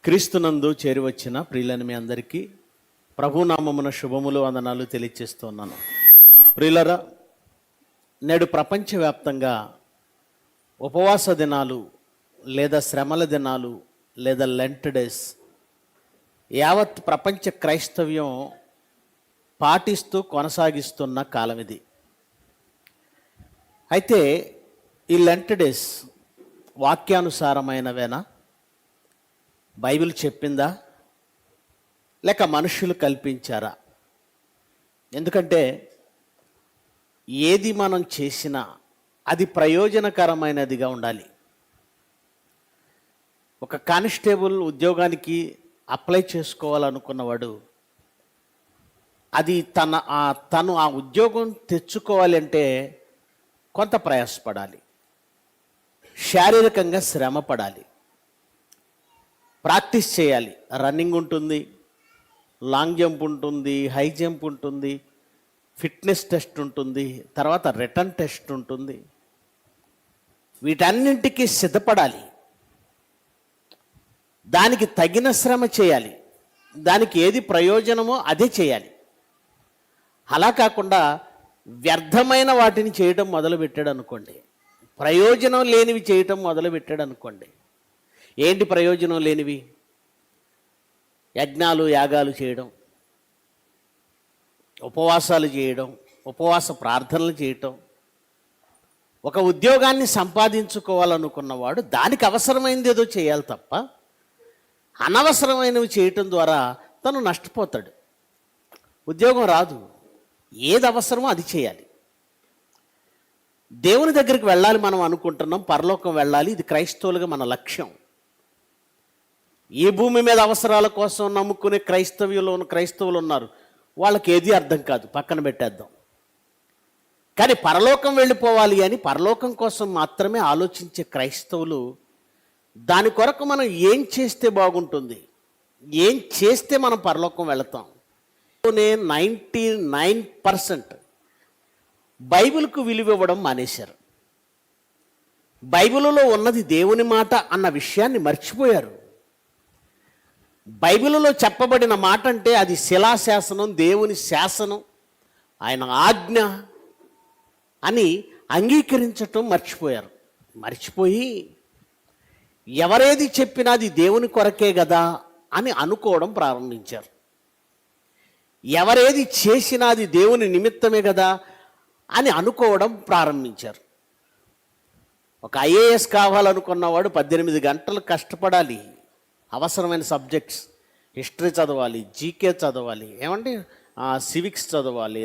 క్రీస్తునందు చేరివచ్చిన ప్రియులని మీ అందరికీ ప్రభునామమున శుభములు వందనాలు తెలియజేస్తున్నాను. ప్రియులరా, నేడు ప్రపంచవ్యాప్తంగా ఉపవాస దినాలు లేదా శ్రమల దినాలు లేదా లెంట్ డేస్ యావత్ ప్రపంచ క్రైస్తవ్యం పాటిస్తూ కొనసాగిస్తున్న కాలం ఇది. అయితే ఈ లెంట్ డేస్ వాక్యానుసారమైనవేనా? బైబిల్ చెప్పిందా లేక మనుషులు కల్పించారా? ఎందుకంటే ఏది మనం చేసినా అది ప్రయోజనకరమైనదిగా ఉండాలి. ఒక కానిస్టేబుల్ ఉద్యోగానికి అప్లై చేసుకోవాలనుకున్నవాడు అది తను ఆ ఉద్యోగం తెచ్చుకోవాలి అంటే కొంత ప్రయాసపడాలి, శారీరకంగా శ్రమ పడాలి, ప్రాక్టీస్ చేయాలి. రన్నింగ్ ఉంటుంది, లాంగ్ జంప్ ఉంటుంది, హై జంప్ ఉంటుంది, ఫిట్నెస్ టెస్ట్ ఉంటుంది, తర్వాత రిటర్న్ టెస్ట్ ఉంటుంది. వీటన్నింటికి సిద్ధపడాలి, దానికి తగిన శ్రమ చేయాలి, దానికి ఏది ప్రయోజనమో అదే చేయాలి. అలా కాకుండా వ్యర్థమైన వాటిని చేయడం మొదలుపెట్టాడు అనుకోండి, ప్రయోజనం లేనివి చేయటం మొదలుపెట్టాడు అనుకోండి. ఏంటి ప్రయోజనం లేనివి? యజ్ఞాలు యాగాలు చేయడం, ఉపవాసాలు చేయడం, ఉపవాస ప్రార్థనలు చేయటం. ఒక ఉద్యోగాన్ని సంపాదించుకోవాలనుకున్నవాడు దానికి అవసరమైనది ఏదో చేయాలి తప్ప అనవసరమైనవి చేయటం ద్వారా తను నష్టపోతాడు, ఉద్యోగం రాదు. ఏది అవసరమో అది చేయాలి. దేవుని దగ్గరికి వెళ్ళాలి మనం అనుకుంటున్నాం, పరలోకం వెళ్ళాలి, ఇది క్రైస్తవులుగా మన లక్ష్యం. ఈ భూమి మీద అవసరాల కోసం నమ్ముకునే క్రైస్తవులు ఉన్నారు, వాళ్ళకి ఏది అర్థం కాదు, పక్కన పెట్టేద్దాం. కానీ పరలోకం వెళ్ళిపోవాలి అని పరలోకం కోసం మాత్రమే ఆలోచించే క్రైస్తవులు, దాని కొరకు మనం ఏం చేస్తే బాగుంటుంది, ఏం చేస్తే మనం పరలోకం వెళతాం. 99% బైబిల్కు విలువ ఇవ్వడం మానేశారు. బైబిల్లో ఉన్నది దేవుని మాట అన్న విషయాన్ని మర్చిపోయారు. బైబిల్లో చెప్పబడిన మాట అంటే అది శిలాశాసనం, దేవుని శాసనం, ఆయన ఆజ్ఞ అని అంగీకరించటం మర్చిపోయారు. మర్చిపోయి ఎవరేది చెప్పినా అది దేవుని కొరకే కదా అని అనుకోవడం ప్రారంభించారు. ఎవరేది చేసినా అది దేవుని నిమిత్తమే కదా అని అనుకోవడం ప్రారంభించారు. ఒక ఐఏఎస్ కావాలనుకున్నవాడు 18 గంటలు కష్టపడాలి. అవసరమైన సబ్జెక్ట్స్ హిస్టరీ చదవాలి, జీకే చదవాలి, ఏమండి సివిక్స్ చదవాలి,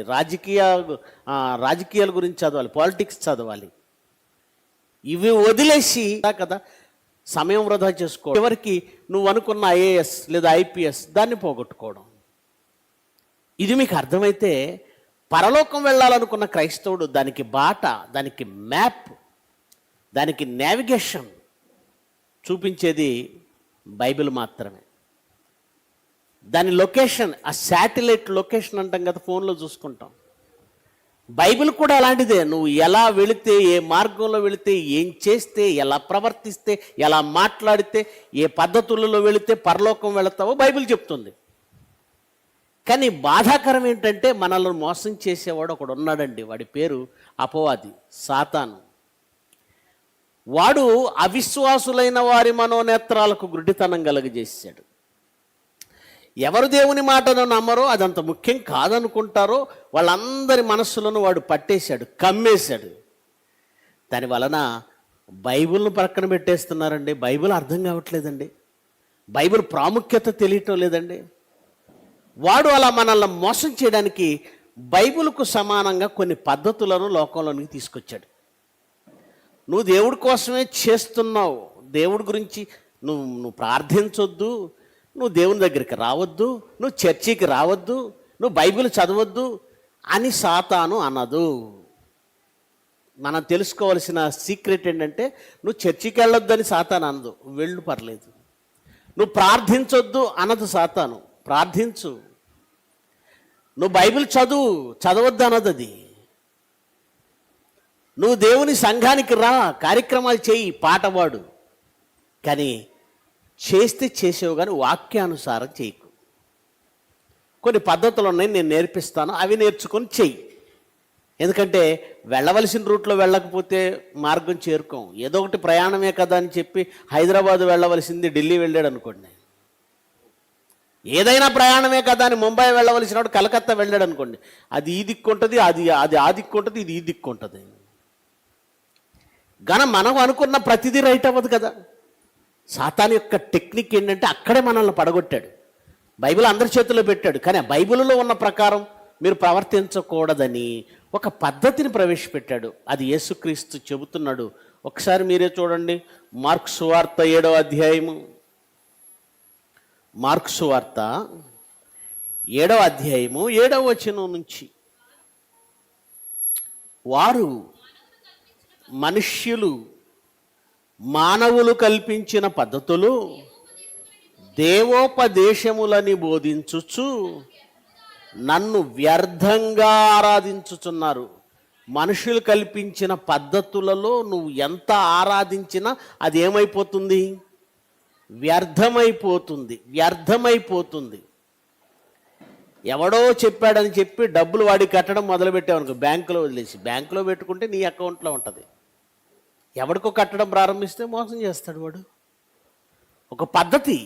రాజకీయాల గురించి చదవాలి, పాలిటిక్స్ చదవాలి. ఇవి వదిలేసి కదా సమయం వృధా చేసుకో, ఎవరికి నువ్వు అనుకున్న ఐఏఎస్ లేదా ఐపీఎస్ దాన్ని పోగొట్టుకోవడం. ఇది మీకు అర్థమైతే పరలోకం వెళ్ళాలనుకున్న క్రైస్తవుడు దానికి బాట, దానికి మ్యాప్, దానికి నావిగేషన్ చూపించేది బైబిల్ మాత్రమే. దాని లొకేషన్, ఆ శాటిలైట్ లొకేషన్ అంటాం కదా, ఫోన్లో చూసుకుంటాం. బైబిల్ కూడా అలాంటిదే. నువ్వు ఎలా వెళితే, ఏ మార్గంలో వెళితే, ఏం చేస్తే, ఎలా ప్రవర్తిస్తే, ఎలా మాట్లాడితే, ఏ పద్ధతులలో వెళితే పరలోకం వెళతావో బైబిల్ చెప్తుంది. కానీ బాధాకరం ఏంటంటే మనల్ని మోసం చేసేవాడు ఒకడు ఉన్నాడండి. వాడి పేరు అపవాది, సాతాను. వాడు అవిశ్వాసులైన వారి మనోనేత్రాలకు గుడ్డితనం కలుగజేశాడు. ఎవరు దేవుని మాటను నమ్మరో, అదంత ముఖ్యం కాదనుకుంటారో వాళ్ళందరి మనస్సులను వాడు పట్టేశాడు, కమ్మేశాడు. దాని వలన బైబిల్ను పక్కన పెట్టేస్తున్నారండి. బైబిల్ అర్థం కావట్లేదండి, బైబిల్ ప్రాముఖ్యత తెలియటం లేదండి. వాడు అలా మనల్ని మోసం చేయడానికి బైబిల్కు సమానంగా కొన్ని పద్ధతులను లోకంలోనికి తీసుకొచ్చాడు. నువ్వు దేవుడి కోసమే చేస్తున్నావు, దేవుడి గురించి నువ్వు ప్రార్థించొద్దు, నువ్వు దేవుని దగ్గరికి రావద్దు, నువ్వు చర్చికి రావద్దు, నువ్వు బైబిల్ చదవద్దు అని సాతాను అనదు. మనం తెలుసుకోవాల్సిన సీక్రెట్ ఏంటంటే, నువ్వు చర్చికి వెళ్ళొద్దని సాతాను అనదు, వెళ్ళు పర్లేదు. నువ్వు ప్రార్థించొద్దు అనదు సాతాను, ప్రార్థించు. నువ్వు బైబిల్ చదవద్దు అనదు అది. నువ్వు దేవుని సంఘానికి రా, కార్యక్రమాలు చేయి, పాట పాడు. కానీ చేస్తే చేసేవు కానీ వాక్యానుసారం చేయకు. కొన్ని పద్ధతులు ఉన్నాయి, నేను నేర్పిస్తాను, అవి నేర్చుకొని చెయ్యి. ఎందుకంటే వెళ్ళవలసిన రూట్లో వెళ్ళకపోతే మార్గం చేరుకోం. ఏదో ఒకటి ప్రయాణమే కదా అని చెప్పి హైదరాబాద్ వెళ్ళవలసింది ఢిల్లీ వెళ్ళాడు అనుకోండి, ఏదైనా ప్రయాణమే కదా అని ముంబై వెళ్ళవలసినప్పుడు కలకత్తా వెళ్ళాడు అనుకోండి, అది ఈ దిక్కు ఉంటుంది, అది అది ఆ దిక్కు ఉంటుంది, ఇది ఈ దిక్కు ఉంటుంది. మనం అనుకున్న ప్రతిదీ రైట్ అవ్వదు కదా. సాతాను యొక్క టెక్నిక్ ఏంటంటే అక్కడే మనల్ని పడగొట్టాడు. బైబిల్ అందరి చేతుల్లో పెట్టాడు, కానీ ఆ బైబిల్లో ఉన్న ప్రకారం మీరు ప్రవర్తించకూడదని ఒక పద్ధతిని ప్రవేశపెట్టాడు. అది యేసుక్రీస్తు చెబుతున్నాడు. ఒకసారి మీరే చూడండి, మార్కు సువార్త 7వ అధ్యాయము. మార్కు సువార్త 7వ అధ్యాయము 7వ వచనం నుంచి. వారు మనుష్యులు మానవులు కల్పించిన పద్ధతులు దేవోపదేశములని బోధించుచు నన్ను వ్యర్థంగా ఆరాధించుచున్నారు. మనుషులు కల్పించిన పద్ధతులలో నువ్వు ఎంత ఆరాధించినా అది ఏమైపోతుంది? వ్యర్థమైపోతుంది. వ్యర్థమైపోతుంది. ఎవడో చెప్పాడని చెప్పి డబ్బులు వాడికి కట్టడం మొదలుపెట్టావనుకో, బ్యాంకులో వదిలేసి బ్యాంకులో పెట్టుకుంటే నీ అకౌంట్లో ఉంటుంది. ఎవడికో కట్టడం ప్రారంభిస్తే మోసం చేస్తాడు వాడు. ఒక పద్ధతి.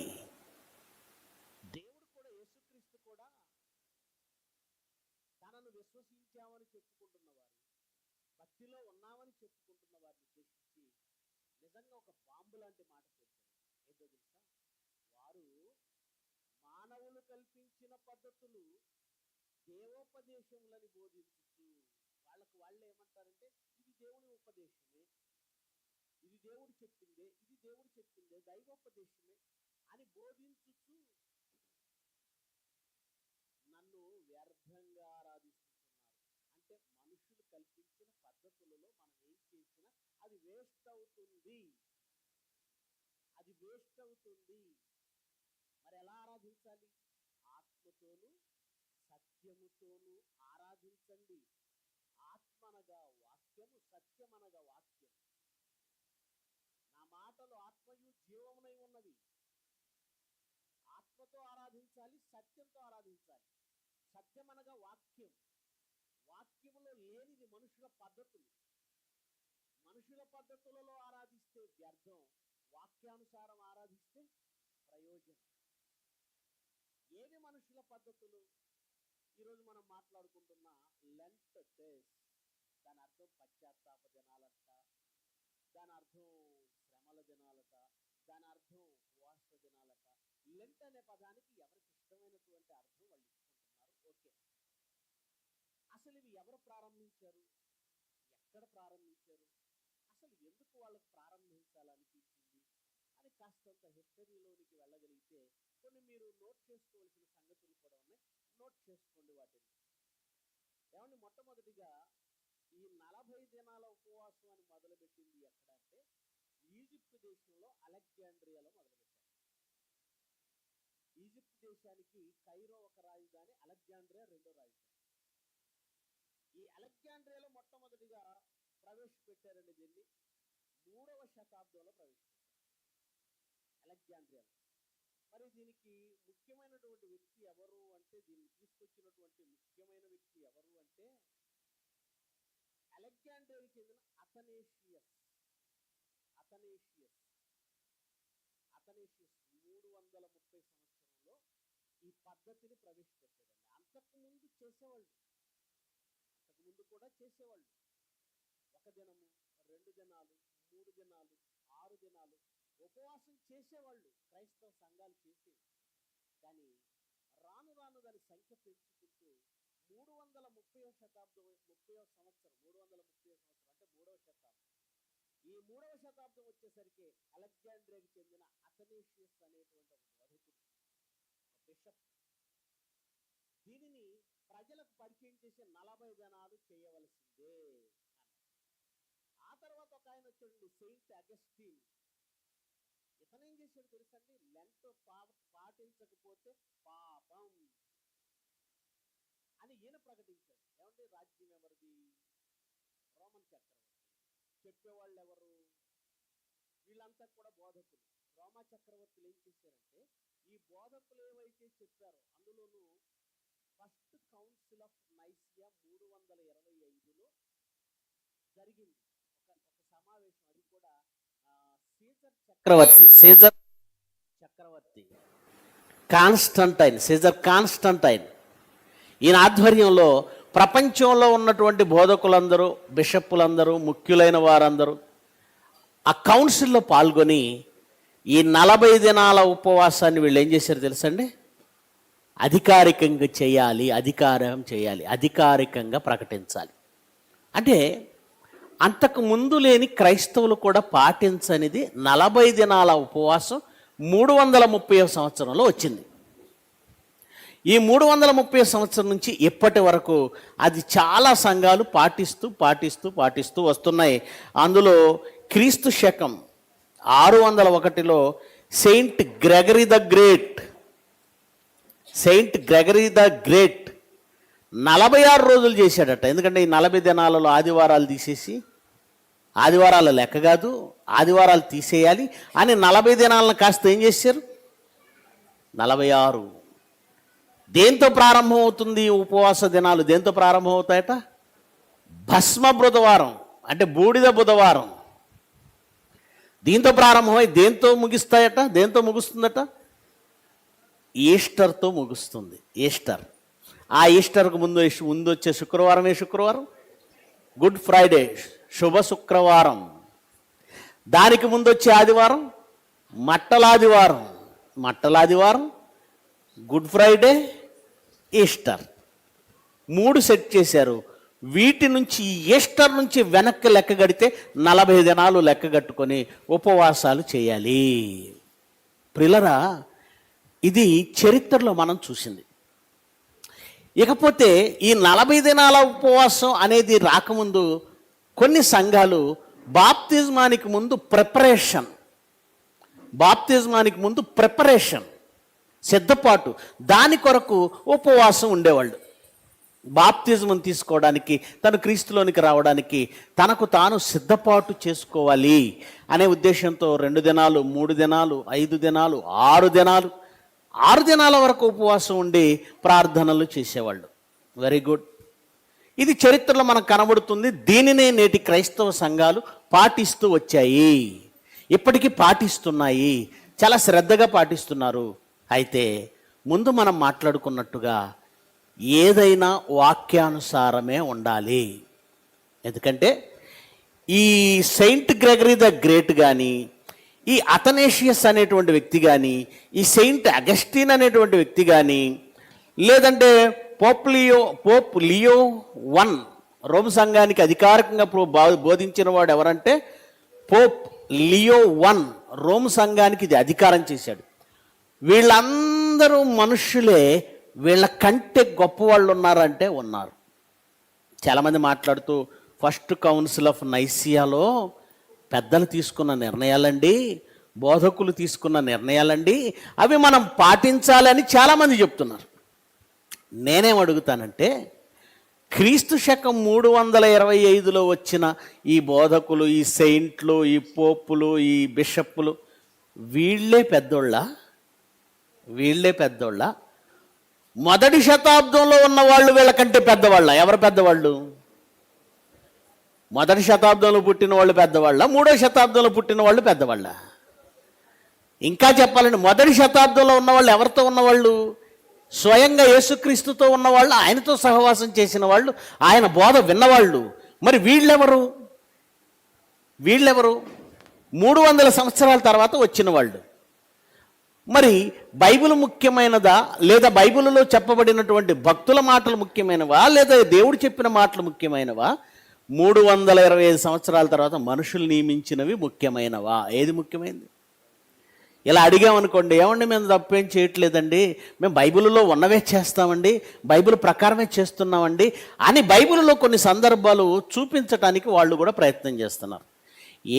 దేవుడు కూడా, యేసుక్రీస్తు కూడా తనను విశ్వసించామని చెప్పుకుంటున్న వారు, భక్తిలో ఉన్నామని చెప్పుకుంటున్న వారిని ఉద్దేశించి నిజంగా ఒక బాంబు లాంటి మాట పేర్చాడు. ఏదో తెలుసా? వారు మానవులు కల్పించిన పద్ధతులు దేవోపదేశములని బోధించుచు, వాళ్ళు ఏమంటారంటే ఇది దేవుని ఉపదేశమే, ఇది దేవుడు చెప్పిందే, ఇది దేవుడు చెప్పిందే, దైవోపదేశమే అని బోధించుచు నన్ను వ్యర్థంగా ఆరాధిస్తున్నారు. అంటే మనుషులు కల్పించిన పద్ధతులలో మనం ఏం చేసినా అది వేస్ట్ అవుతుంది. అది వేస్ట్ అవుతుంది. మరి ఎలా ఆరాధించాలి? ఆత్మతోనూ సత్యముతోనూ ఆరాధించండి. ఆత్మనగా వాక్యము, సత్యమనగా వాక్యం. నా మాటలు ఆత్మయు జీవమునై ఉన్నవి. ఆత్మతో ఆరాధించాలి, సత్యంతో ఆరాధించాలి. సత్యమనగా వాక్యం. వాక్యములో లేనిది మనుషుల పద్ధతులు. మనుషుల పద్ధతులలో ఆరాధిస్తే వ్యర్థం, వాక్యానుసారం ఆరాధిస్తే ప్రయోజనం. ఏవి మనుషుల పద్ధతులు? ఈరోజు మనం మాట్లాడుకుంటున్న లెంట్ డేస్, దాని అర్థం పశ్చాత్తాప దినాలంట, దాని అర్థం శ్రమల దినాలట, దాని అర్థం ఉపవాస దినాలట. లెంట్ అనే పదానికి ఎవరికి ఇష్టమైనటువంటి అర్థం వాళ్ళు ఇచ్చుకుంటున్నారు. ఓకే, అసలు ఇవి ఎవరు ప్రారంభించారు? ఎక్కడ ప్రారంభించారు? అసలు ఎందుకు వాళ్ళకు ప్రారంభించాలనిపించింది అని కాస్తంత హిస్టరీలోనికి వెళ్ళగలిగితే కొన్ని మీరు నోట్ చేసుకోవాల్సిన సంగతులు కూడా ఉన్నాయి. నోట్ చేసుకోండి వాటిని. ఏమండి, మొట్టమొదటిగా ఈ 40 దినాల ఉపవాసం అని మొదలుపెట్టింది ఎక్కడ అంటే ఈజిప్ట్ దేశంలో అలెగ్జాండ్రియాలో మొదలుపెట్టారు. ఈజిప్ట్ దేశానికి కైరో ఒక రాజధాని, అలెగ్జాండ్రియా రెండో రాజధాని. ఈ అలెగ్జాండ్రియాలో మొట్టమొదటిగా ప్రవేశపెట్టారండి. దీన్ని 3వ శతాబ్దంలో ప్రవేశపెట్టారు అలెగ్జాండ్రియాలో. మరి దీనికి ముఖ్యమైనటువంటి వ్యక్తి ఎవరు అంటే, దీన్ని తీసుకొచ్చినటువంటి ముఖ్యమైన వ్యక్తి ఎవరు అంటే అలెగ్జాండ్రియాకి చెందిన అథనేషియస్ 330 సంవత్సరంలో ఈ పద్ధతిని ప్రవేశపెట్టాడండి. అంతకుముందు కూడా చేసేవాళ్ళు. 1 దినము, 2 దినాలు, 3 దినాలు, 6 దినాలు ఉపవాసం చేసేవాళ్ళు. క్రైస్తవ సంఘాలు చేసేవి. కానీ రాను రాను దాని సంఖ్య పెంచుకుంటూ 330వ సంవత్సరం అంటే 3వ శతాబ్దం. ఈ 3వ శతాబ్దం వచ్చేసరికి అలెగ్జాండ్రియాకి చెందిన అథనేషియస్ అనేటువంటి ఒక బోధకుడు, ఒక బిషప్, దీనిని ప్రజలకు పరిచయం చేసి 40 దినాలు చేయవలసిందే అన్నాడు. ఆ తర్వాత ఒక ఆయన వచ్చాడు, సెయింట్ అగస్టిన్. ఇతనేం చేశాడు తెలుసండి? లెంట్ పాటించకపోతే పాపం అని ఈయన ప్రకటించాడు. ఏమంటే రాజ్యం ఎవరిది? రోమన్ చక్రవర్తి. చెప్పేవాళ్ళు ఎవరు? వీళ్ళంతా కూడా బోధకులు, రోమా చక్రవర్తులు ఏం చేశారంటే ఈ బోధకులు ఏవైతే చెప్పారో అందులోనూ ఫస్ట్ కౌన్సిల్ ఆఫ్ నైసియా 325లో జరిగింది ఒక సమావేశం. అది కూడా సీజర్ చక్రవర్తి సీజర్ కాన్స్టంటైన్ ఈయన ఆధ్వర్యంలో ప్రపంచంలో ఉన్నటువంటి బోధకులందరూ, బిషప్పులందరూ, ముఖ్యులైన వారందరూ ఆ కౌన్సిల్లో పాల్గొని ఈ 40 దినాల ఉపవాసాన్ని వీళ్ళు ఏం చేశారు తెలుసండి? అధికారికంగా చేయాలి, అధికారికంగా ప్రకటించాలి. అంటే అంతకు ముందు లేని క్రైస్తవులు కూడా పాటించనిది 40 దినాల ఉపవాసం 330 సంవత్సరంలో వచ్చింది. ఈ 330 సంవత్సరం నుంచి ఇప్పటి వరకు అది చాలా సంఘాలు పాటిస్తూ వస్తున్నాయి. అందులో క్రీస్తు శకం 601లో సెయింట్ గ్రెగరీ ద గ్రేట్ 46 రోజులు చేశాడట. ఎందుకంటే ఈ 40 దినాలలో ఆదివారాలు తీసేసి, ఆదివారాల లెక్క కాదు, ఆదివారాలు తీసేయాలి అని 40 దినాలను కాస్త ఏం చేశారు? 46. దేంతో ప్రారంభం అవుతుంది ఉపవాస దినాలు? దేంతో ప్రారంభం అవుతాయట? భస్మ బుధవారం, అంటే బూడిద బుధవారం. దీంతో ప్రారంభమై దేంతో ముగిస్తాయట? దేంతో ముగుస్తుందట? ఈస్టర్తో ముగుస్తుంది. ఈస్టర్. ఆ ఈస్టర్కు ముందు వచ్చే శుక్రవారం గుడ్ ఫ్రైడే, శుభ శుక్రవారం. దానికి ముందు వచ్చే ఆదివారం మట్టలాదివారం, గుడ్ ఫ్రైడే, ఈస్టర్. 3 సెట్ చేశారు. వీటి నుంచి, ఈస్టర్ నుంచి వెనక్కి లెక్క గడితే 40 దినాలు లెక్క కట్టుకొని ఉపవాసాలు చేయాలి. ప్రిలరా, ఇది చరిత్రలో మనం చూసింది. ఇకపోతే ఈ 40 దినాల ఉపవాసం అనేది రాకముందు కొన్ని సంఘాలు బాప్తిజమానికి ముందు ప్రిపరేషన్ సిద్ధపాటు, దాని కొరకు ఉపవాసం ఉండేవాళ్ళు. బాప్తిజం తీసుకోవడానికి, తను క్రీస్తులోనికి రావడానికి తనకు తాను సిద్ధపాటు చేసుకోవాలి అనే ఉద్దేశంతో 2 దినాలు, 3 దినాలు, 5 దినాలు, 6 దినాల వరకు ఉపవాసం ఉండి ప్రార్థనలు చేసేవాళ్ళు. Very good. ఇది చరిత్రలో మనకు కనబడుతుంది. దీనినే నేటి క్రైస్తవ సంఘాలు పాటిస్తూ వచ్చాయి, ఇప్పటికీ పాటిస్తున్నాయి, చాలా శ్రద్ధగా పాటిస్తున్నారు. అయితే ముందు మనం మాట్లాడుకున్నట్టుగా ఏదైనా వాక్యానుసారమే ఉండాలి. ఎందుకంటే ఈ సెయింట్ గ్రెగరీ ద గ్రేట్ కానీ, ఈ అథనేషియస్ అనేటువంటి వ్యక్తి కానీ, ఈ సెయింట్ అగస్టిన్ అనేటువంటి వ్యక్తి కానీ, లేదంటే పోప్ లియో I రోమ్ సంఘానికి అధికారికంగా బోధించిన వాడు ఎవరంటే పోప్ లియో I రోమ్ సంఘానికి ఇది అధికారం చేశాడు. వీళ్ళందరూ మనుషులే. వీళ్ళ కంటే గొప్పవాళ్ళు ఉన్నారంటే ఉన్నారు. చాలామంది మాట్లాడుతూ ఫస్ట్ కౌన్సిల్ ఆఫ్ నైసియాలో పెద్దలు తీసుకున్న నిర్ణయాలండి, బోధకులు తీసుకున్న నిర్ణయాలండి, అవి మనం పాటించాలని చాలామంది చెప్తున్నారు. నేనేం అడుగుతానంటే, క్రీస్తు శకం 325లో వచ్చిన ఈ బోధకులు, ఈ సెయింట్లు, ఈ పోపులు, ఈ బిషప్పులు వీళ్ళే పెద్దోళ్ళ? మొదటి శతాబ్దంలో ఉన్న వాళ్ళు వీళ్ళకంటే పెద్దవాళ్ళ? ఎవరు పెద్దవాళ్ళు? మొదటి శతాబ్దంలో పుట్టిన వాళ్ళు పెద్దవాళ్ళ? 3వ శతాబ్దంలో పుట్టిన వాళ్ళు పెద్దవాళ్ళ? ఇంకా చెప్పాలంటే మొదటి శతాబ్దంలో ఉన్నవాళ్ళు ఎవరితో ఉన్నవాళ్ళు? స్వయంగా యేసుక్రీస్తుతో ఉన్నవాళ్ళు, ఆయనతో సహవాసం చేసిన వాళ్ళు, ఆయన బోధ విన్నవాళ్ళు. మరి వీళ్ళెవరు? 300 సంవత్సరాల తర్వాత వచ్చిన వాళ్ళు. మరి బైబిల్ ముఖ్యమైనదా, లేదా బైబిల్లో చెప్పబడినటువంటి భక్తుల మాటలు ముఖ్యమైనవా, లేదా దేవుడు చెప్పిన మాటలు ముఖ్యమైనవా? 325 సంవత్సరాల తర్వాత మనుషులు నియమించినవి ముఖ్యమైనవా? ఏది ముఖ్యమైనది? ఇలా అడిగామనుకోండి, ఏమండి మేము తప్పేం చేయట్లేదండి, మేము బైబిల్లో ఉన్నవే చేస్తామండి, బైబిల్ ప్రకారమే చేస్తున్నామండి అని బైబిల్లో కొన్ని సందర్భాలు చూపించడానికి వాళ్ళు కూడా ప్రయత్నం చేస్తున్నారు.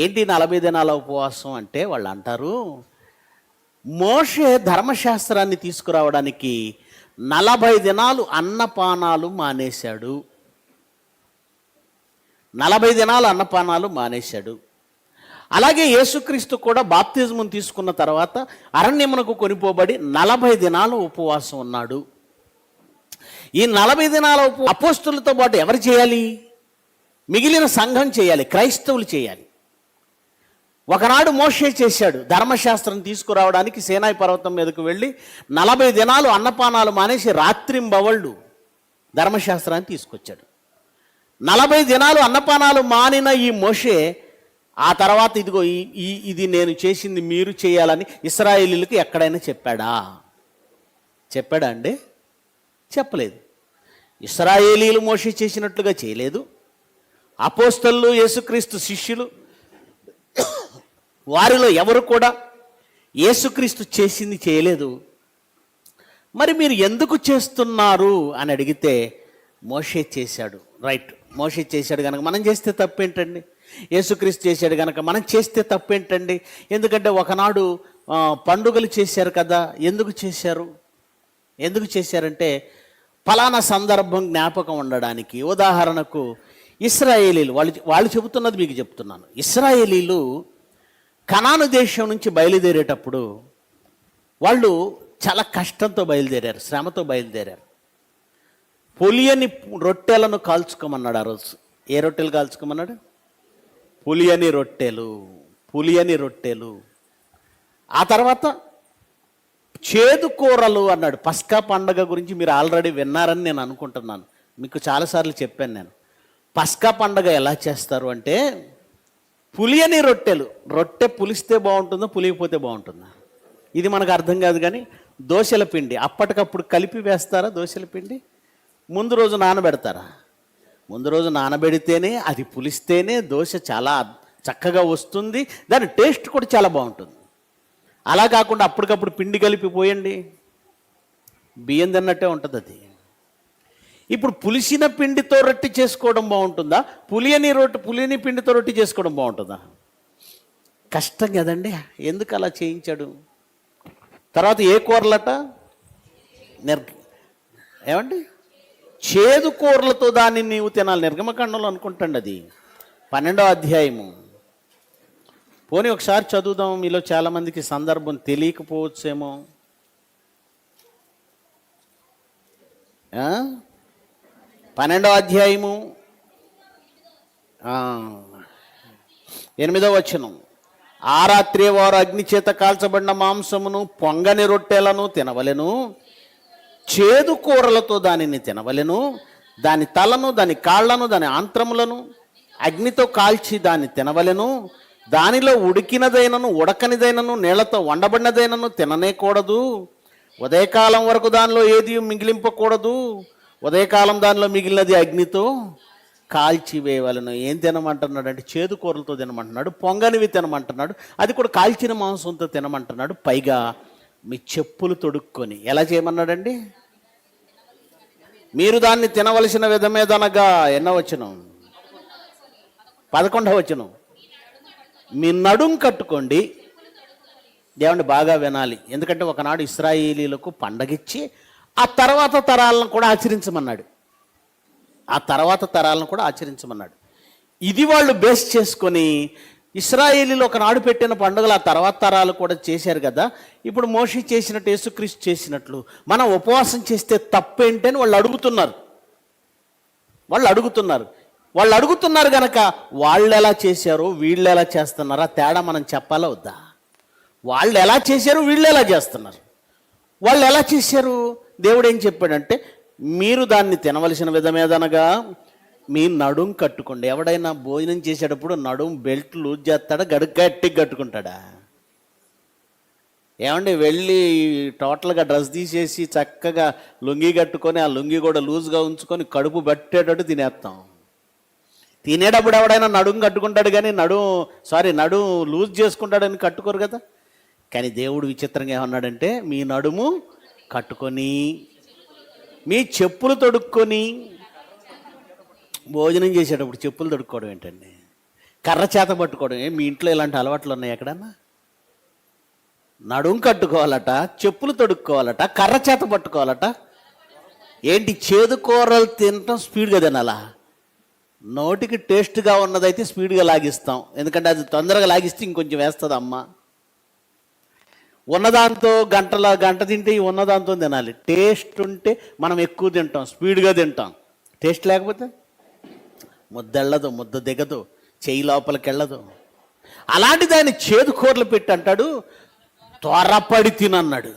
ఏంటి 40 దినాల ఉపవాసం అంటే వాళ్ళు అంటారు, మోషే ధర్మశాస్త్రాన్ని తీసుకురావడానికి 40 దినాలు అన్నపానాలు మానేశాడు. 40 దినాలు అన్నపానాలు మానేశాడు. అలాగే యేసుక్రీస్తు కూడా బాప్తిజం తీసుకున్న తర్వాత అరణ్యమునకు కొనిపోబడి 40 దినాలు ఉపవాసం ఉన్నాడు. ఈ 40 దినాల అపోస్తులతో పాటు ఎవరు చేయాలి? మిగిలిన సంఘం చేయాలి, క్రైస్తవులు చేయాలి. ఒకనాడు మోషే చేశాడు. ధర్మశాస్త్రం తీసుకురావడానికి సేనాయి పర్వతం మీదకు వెళ్ళి 40 దినాలు అన్నపానాలు మానేసి రాత్రింబవళ్ళు ధర్మశాస్త్రాన్ని తీసుకొచ్చాడు. 40 దినాలు అన్నపానాలు మానిన ఈ మోషే ఆ తర్వాత ఇదిగో ఇది నేను చేసింది మీరు చేయాలని ఇశ్రాయేలీలకు ఎక్కడైనా చెప్పాడా అండి? చెప్పలేదు. ఇశ్రాయేలీలు మోషే చేసినట్లుగా చేయలేదు. అపోస్తలులు, యేసుక్రీస్తు శిష్యులు, వారిలో ఎవరు కూడా యేసుక్రీస్తు చేసింది చేయలేదు. మరి మీరు ఎందుకు చేస్తున్నారు అని అడిగితే మోషే చేశాడు. రైట్, మోషే చేశాడు కనుక మనం చేస్తే తప్పేంటండి? యేసుక్రీస్తు చేశాడు కనుక మనం చేస్తే తప్పేంటండి? ఎందుకంటే ఒకనాడు పండుగలు చేశారు కదా. ఎందుకు చేశారంటే ఫలానా సందర్భం జ్ఞాపకం ఉండడానికి. ఉదాహరణకు ఇశ్రాయేలీలు వాళ్ళు చెబుతున్నది మీకు చెప్తున్నాను. ఇశ్రాయేలీలు కనాను దేశం నుంచి బయలుదేరేటప్పుడు వాళ్ళు చాలా కష్టంతో బయలుదేరారు, శ్రమతో బయలుదేరారు. పులియని రొట్టెలను కాల్చుకోమన్నాడు ఆ రోజు. ఏ రొట్టెలు కాల్చుకోమన్నాడు? పులియని రొట్టెలు. ఆ తర్వాత చేదు కూరలు అన్నాడు. పస్కా పండగ గురించి మీరు ఆల్రెడీ విన్నారని నేను అనుకుంటున్నాను. మీకు చాలాసార్లు చెప్పాను నేను. పస్కా పండగ ఎలా చేస్తారు అంటే పులియని రొట్టె పులిస్తే బాగుంటుందా, పులిగిపోతే బాగుంటుందా? ఇది మనకు అర్థం కాదు. కానీ దోశల పిండి అప్పటికప్పుడు కలిపి వేస్తారా? దోశల పిండి ముందు రోజు నానబెడతారా? ముందు రోజు నానబెడితేనే అది పులిస్తేనే దోశ చాలా చక్కగా వస్తుంది, దాని టేస్ట్ కూడా చాలా బాగుంటుంది. అలా కాకుండా అప్పటికప్పుడు పిండి కలిపి పోయండి, బియ్యం తిన్నట్టే ఉంటుంది అది. ఇప్పుడు పులిసిన పిండితో రొట్టె చేసుకోవడం బాగుంటుందా, పులియని పిండితో రొట్టె చేసుకోవడం బాగుంటుందా? కష్టం కదండి. ఎందుకు అలా చేయించాడు? తర్వాత ఏ కూరలట? ఏమండి? చేదు కూరలతో దాన్ని నీవు తినాలి. నిర్గమకాండంలో అనుకుంటాండి అది 12వ అధ్యాయము. పోనీ ఒకసారి చదువుదాం. మీలో చాలామందికి సందర్భం తెలియకపోవచ్చేమో. 12వ అధ్యాయము 8వ వచనం. ఆ రాత్రి వారు అగ్ని చేత కాల్చబడిన మాంసమును, పొంగని రొట్టెలను తినవలెను, చేదు కూరలతో దానిని తినవలెను, దాని తలను, దాని కాళ్లను, దాని ఆంత్రములను అగ్నితో కాల్చి దాన్ని తినవలెను. దానిలో ఉడికినదైనను ఉడకనిదైనను నీళ్లతో వండబడినదైనను తిననేకూడదు. ఉదయకాలం వరకు దానిలో ఏది మిగిలింపకూడదు. ఉదయకాలం దానిలో మిగిలినది అగ్నితో కాల్చివేయవలను. ఏం తినమంటున్నాడు అంటే చేదు కూరలతో తినమంటున్నాడు, పొంగనివి తినమంటున్నాడు, అది కూడా కాల్చిన మాంసంతో తినమంటున్నాడు. పైగా మీ చెప్పులు తొడుక్కొని ఎలా చేయమన్నాడండి? మీరు దాన్ని తినవలసిన విధమేదనగా. ఎన్నో వచనం? 11వ వచనం. మీ నడుం కట్టుకోండి. ఏమండి, బాగా వినాలి. ఎందుకంటే ఒకనాడు ఇశ్రాయేలీలకు పండగిచ్చి ఆ తర్వాత తరాలను కూడా ఆచరించమన్నాడు. ఇది వాళ్ళు బేస్ చేసుకొని ఇశ్రాయేలీలు ఒకనాడు పెట్టిన పండుగలు ఆ తర్వాత తరాలు కూడా చేశారు కదా. ఇప్పుడు మోషే చేసినట్టు, యేసుక్రీస్తు చేసినట్లు మనం ఉపవాసం చేస్తే తప్పేంటని వాళ్ళు అడుగుతున్నారు కనుక వాళ్ళు ఎలా చేశారో వీళ్ళు ఎలా చేస్తున్నారో తేడా మనం చెప్పాలా వద్దా? వాళ్ళు ఎలా చేశారు, వీళ్ళు ఎలా చేస్తున్నారు. వాళ్ళు ఎలా చేశారు? దేవుడు ఏం చెప్పాడంటే మీరు దాన్ని తినవలసిన విధమేదనగా మీ నడుం కట్టుకోండి. ఎవడైనా భోజనం చేసేటప్పుడు నడుం బెల్ట్ లూజ్ చేస్తాడా, గట్టిగా కట్టుకుంటాడా? ఏమండి, వెళ్ళి టోటల్గా డ్రెస్ తీసేసి చక్కగా లుంగి కట్టుకొని ఆ లుంగి కూడా లూజ్గా ఉంచుకొని కడుపు పట్టేటట్టు తినేస్తాం. తినేటప్పుడు ఎవడైనా నడుం కట్టుకుంటాడు కానీ నడుం లూజ్ చేసుకుంటాడని కట్టుకోరు కదా. కానీ దేవుడు విచిత్రంగా ఏమన్నాడంటే మీ నడుము కట్టుకొని మీ చెప్పులు తొడుక్కొని. భోజనం చేసేటప్పుడు చెప్పులు తొడుక్కోవడం ఏంటండి? కర్ర చేత పట్టుకోవడం. మీ ఇంట్లో ఇలాంటి అలవాట్లు ఉన్నాయి ఎక్కడన్నా? నడుం కట్టుకోవాలట, చెప్పులు తొడుక్కోవాలట, కర్ర చేత పట్టుకోవాలట. ఏంటి, చేదు కూరలు తినటం స్పీడ్గా తినాలా? నోటికి టేస్ట్గా ఉన్నదైతే స్పీడ్గా లాగిస్తాం, ఎందుకంటే అది తొందరగా లాగిస్తే ఇంకొంచెం వేస్తుంది అమ్మ. ఉన్నదాంతో గంట తింటే ఈ ఉన్నదాంతో తినాలి. టేస్ట్ ఉంటే మనం ఎక్కువ తింటాం, స్పీడ్గా తింటాం. టేస్ట్ లేకపోతే ముద్దెళ్ళదు, ముద్ద దిగదు, చెయ్యి లోపలికి వెళ్ళదు. అలాంటి దాన్ని చేదు కూరలు పెట్టి అంటాడు త్వరపడి తినన్నాడు.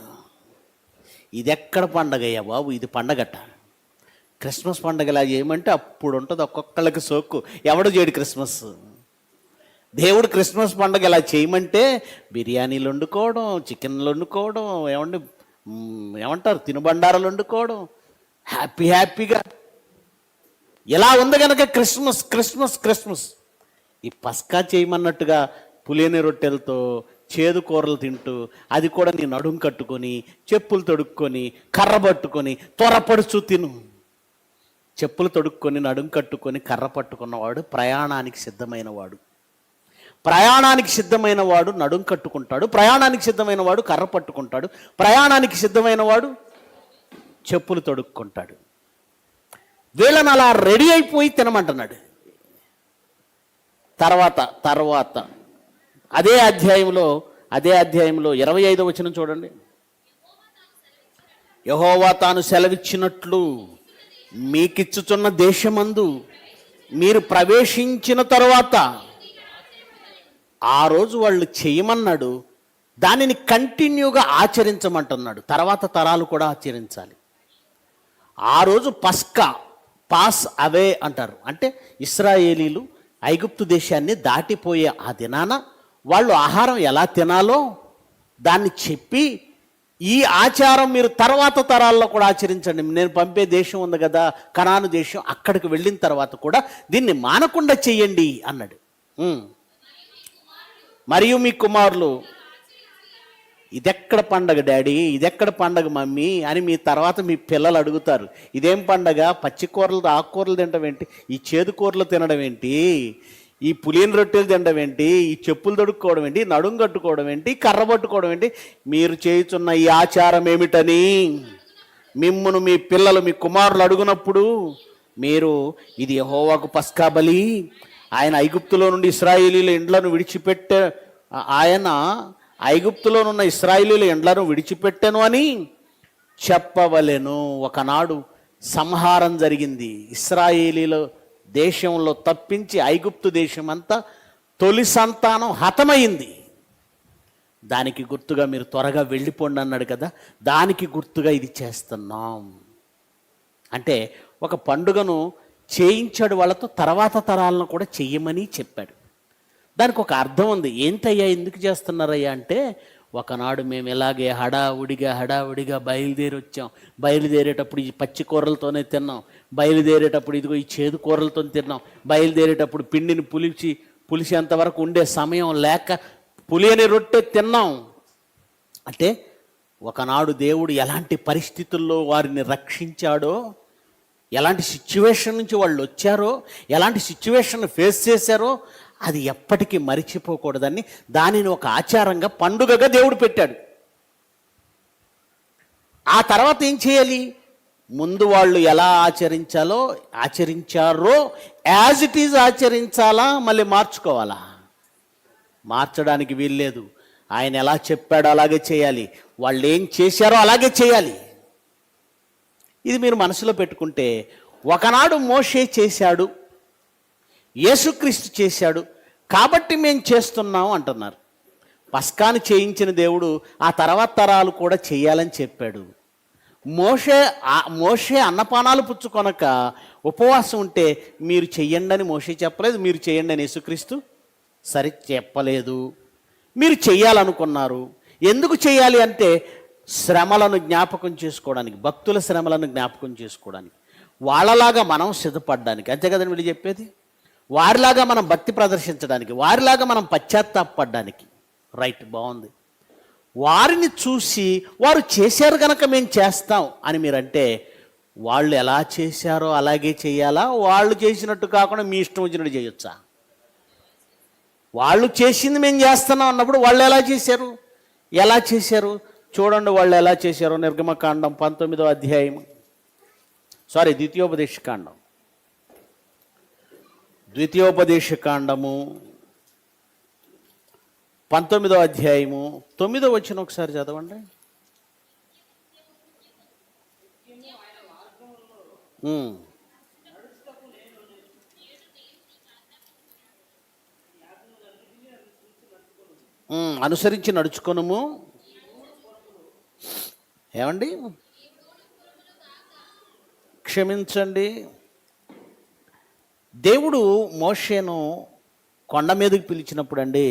ఇది ఎక్కడ పండగ అయ్యా బాబు, ఇది పండగట. క్రిస్మస్ పండగలా చేయమంటే అప్పుడు ఉంటుంది ఒక్కొక్కళ్ళకి సోక్కు. ఎవడు చేయడు క్రిస్మస్. దేవుడు క్రిస్మస్ పండుగ ఎలా చేయమంటే బిర్యానీలు వండుకోవడం, చికెన్లు వండుకోవడం, ఏమంటారు తినుబండారాలు వండుకోవడం, హ్యాపీగా ఇలా ఉంది కనుక క్రిస్మస్ క్రిస్మస్ క్రిస్మస్. ఈ పస్కా చేయమన్నట్టుగా పులియని రొట్టెలతో చేదు కూరలు తింటూ, అది కూడా నీ నడుం కట్టుకొని చెప్పులు తొడుక్కొని కర్ర పట్టుకొని త్వరపడుచు తిను. చెప్పులు తొడుక్కొని నడుం కట్టుకొని కర్ర పట్టుకున్నవాడు ప్రయాణానికి సిద్ధమైన వాడు. ప్రయాణానికి సిద్ధమైన వాడు నడుం కట్టుకుంటాడు, ప్రయాణానికి సిద్ధమైన వాడు కర్ర పట్టుకుంటాడు, ప్రయాణానికి సిద్ధమైన వాడు చెప్పులు తొడుక్కుంటాడు. వీళ్ళని అలా రెడీ అయిపోయి తినమంటున్నాడు. తర్వాత అదే అధ్యాయంలో 25వ వచనం చూడండి. యెహోవా తాను సెలవిచ్చినట్లు మీకిచ్చుచున్న దేశమందు మీరు ప్రవేశించిన తరువాత ఆ రోజు వాళ్ళు చేయమన్నాడు, దానిని కంటిన్యూగా ఆచరించమంటున్నాడు. తర్వాత తరాలు కూడా ఆచరించాలి. ఆ రోజు పాస్ అవే అంటారు. అంటే ఇశ్రాయేలీలు ఐగుప్తు దేశాన్ని దాటిపోయే ఆ దినాన వాళ్ళు ఆహారం ఎలా తినాలో దాన్ని చెప్పి, ఈ ఆచారం మీరు తర్వాత తరాల్లో కూడా ఆచరించండి. నేను పంపే దేశం ఉంది కదా కనాను దేశం, అక్కడికి వెళ్ళిన తర్వాత కూడా దీన్ని మానకుండా చెయ్యండి అన్నాడు. మరియు మీ కుమారులు ఇదెక్కడ పండగ డాడీ, ఇదెక్కడ పండగ మమ్మీ అని మీ తర్వాత మీ పిల్లలు అడుగుతారు. ఇదేం పండగ, పచ్చి కూరలు ఆకుకూరలు తినడం ఏంటి, ఈ చేదు కూరలు తినడం ఏంటి, ఈ పులియని రొట్టెలు తినడం ఏంటి, ఈ చెప్పులు తొడుక్కోవడం ఏంటి, నడుం కట్టుకోవడం ఏంటి, కర్ర పట్టుకోవడం ఏంటి, మీరు చేయుచున్న ఈ ఆచారం ఏమిటని మిమ్మును మీ పిల్లలు మీ కుమారులు అడుగునప్పుడు మీరు ఇది యెహోవాకు పస్కా బలి, ఆయన ఐగుప్తులో నుండి ఇశ్రాయేలీల ఇండ్లను ఐగుప్తులోనున్న ఇశ్రాయేలీల ఇండ్లను విడిచిపెట్టెను అని చెప్పవలెను. ఒకనాడు సంహారం జరిగింది. ఇశ్రాయేలీల దేశంలో తప్పించి ఐగుప్తు దేశమంతా తొలి సంతానం హతమైంది. దానికి గుర్తుగా మీరు త్వరగా వెళ్ళిపోండి అన్నాడు కదా, దానికి గుర్తుగా ఇది చేస్తున్నాం. అంటే ఒక పండుగను చేయించాడు వాళ్ళతో, తర్వాత తరాలను కూడా చెయ్యమని చెప్పాడు. దానికి ఒక అర్థం ఉంది. ఏంటయ్యా ఎందుకు చేస్తున్నారయ్యా అంటే, ఒకనాడు మేము ఇలాగే హడావుడిగా బయలుదేరి వచ్చాం, బయలుదేరేటప్పుడు ఈ పచ్చి కూరలతోనే తిన్నాం, బయలుదేరేటప్పుడు ఇదిగో ఈ చేదు కూరలతో తిన్నాం, బయలుదేరేటప్పుడు పిండిని పులిసేంతవరకు ఉండే సమయం లేక పులియని రొట్టె తిన్నాం. అంటే ఒకనాడు దేవుడు ఎలాంటి పరిస్థితుల్లో వారిని రక్షించాడో, ఎలాంటి సిచ్యువేషన్ నుంచి వాళ్ళు వచ్చారో, ఎలాంటి సిచ్యువేషన్ ఫేస్ చేశారో అది ఎప్పటికీ మరిచిపోకూడదని దానిని ఒక ఆచారంగా పండుగగా దేవుడు పెట్టాడు. ఆ తర్వాత ఏం చేయాలి, ముందు వాళ్ళు ఎలా ఆచరించారో యాజ్ ఇట్ ఈజ్ ఆచరించాలా, మళ్ళీ మార్చుకోవాలా? మార్చడానికి వీల్లేదు. ఆయన ఎలా చెప్పాడో అలాగే చేయాలి, వాళ్ళు ఏం చేశారో అలాగే చేయాలి. ఇది మీరు మనసులో పెట్టుకుంటే, ఒకనాడు మోషే చేశాడు, యేసుక్రీస్తు చేశాడు కాబట్టి మేము చేస్తున్నాం అంటున్నారు. పస్కాను చేయించిన దేవుడు ఆ తర్వాత తరాలు కూడా చేయాలని చెప్పాడు. మోషే అన్నపానాలు పుచ్చుకొనక ఉపవాసం ఉంటే మీరు చెయ్యండి అని మోషే చెప్పలేదు, మీరు చేయండి అని యేసుక్రీస్తు సరి చెప్పలేదు. మీరు చెయ్యాలనుకున్నారు. ఎందుకు చేయాలి అంటే శ్రమలను జ్ఞాపకం చేసుకోవడానికి, భక్తుల శ్రమలను జ్ఞాపకం చేసుకోవడానికి, వాళ్ళలాగా మనం సిద్ధపడడానికి. అంతే కదండి వీళ్ళు చెప్పేది. వారిలాగా మనం భక్తి ప్రదర్శించడానికి, వారిలాగా మనం పశ్చాత్తాపడడానికి. రైట్, బాగుంది. వారిని చూసి వారు చేశారు కనుక మేము చేస్తాం అని మీరంటే, వాళ్ళు ఎలా చేశారో అలాగే చేయాలా? వాళ్ళు చేసినట్టు కాకుండా మీ ఇష్టం వచ్చినట్టు చేయొచ్చా? వాళ్ళు చేసింది మేము చేస్తున్నాం అన్నప్పుడు వాళ్ళు ఎలా చేశారు చూడండి. వాళ్ళు ఎలా చేశారో నిర్గమకాండం 19వ అధ్యాయం, ద్వితీయోపదేశకాండం ద్వితీయోపదేశకాండము 19వ అధ్యాయము 9వ వచనం ఒకసారి చదవండి. అనుసరించి నడుచుకొనుము. ఏమండి? క్షమించండి. దేవుడు మోషేను కొండ మీదకి పిలిచినప్పుడు అండి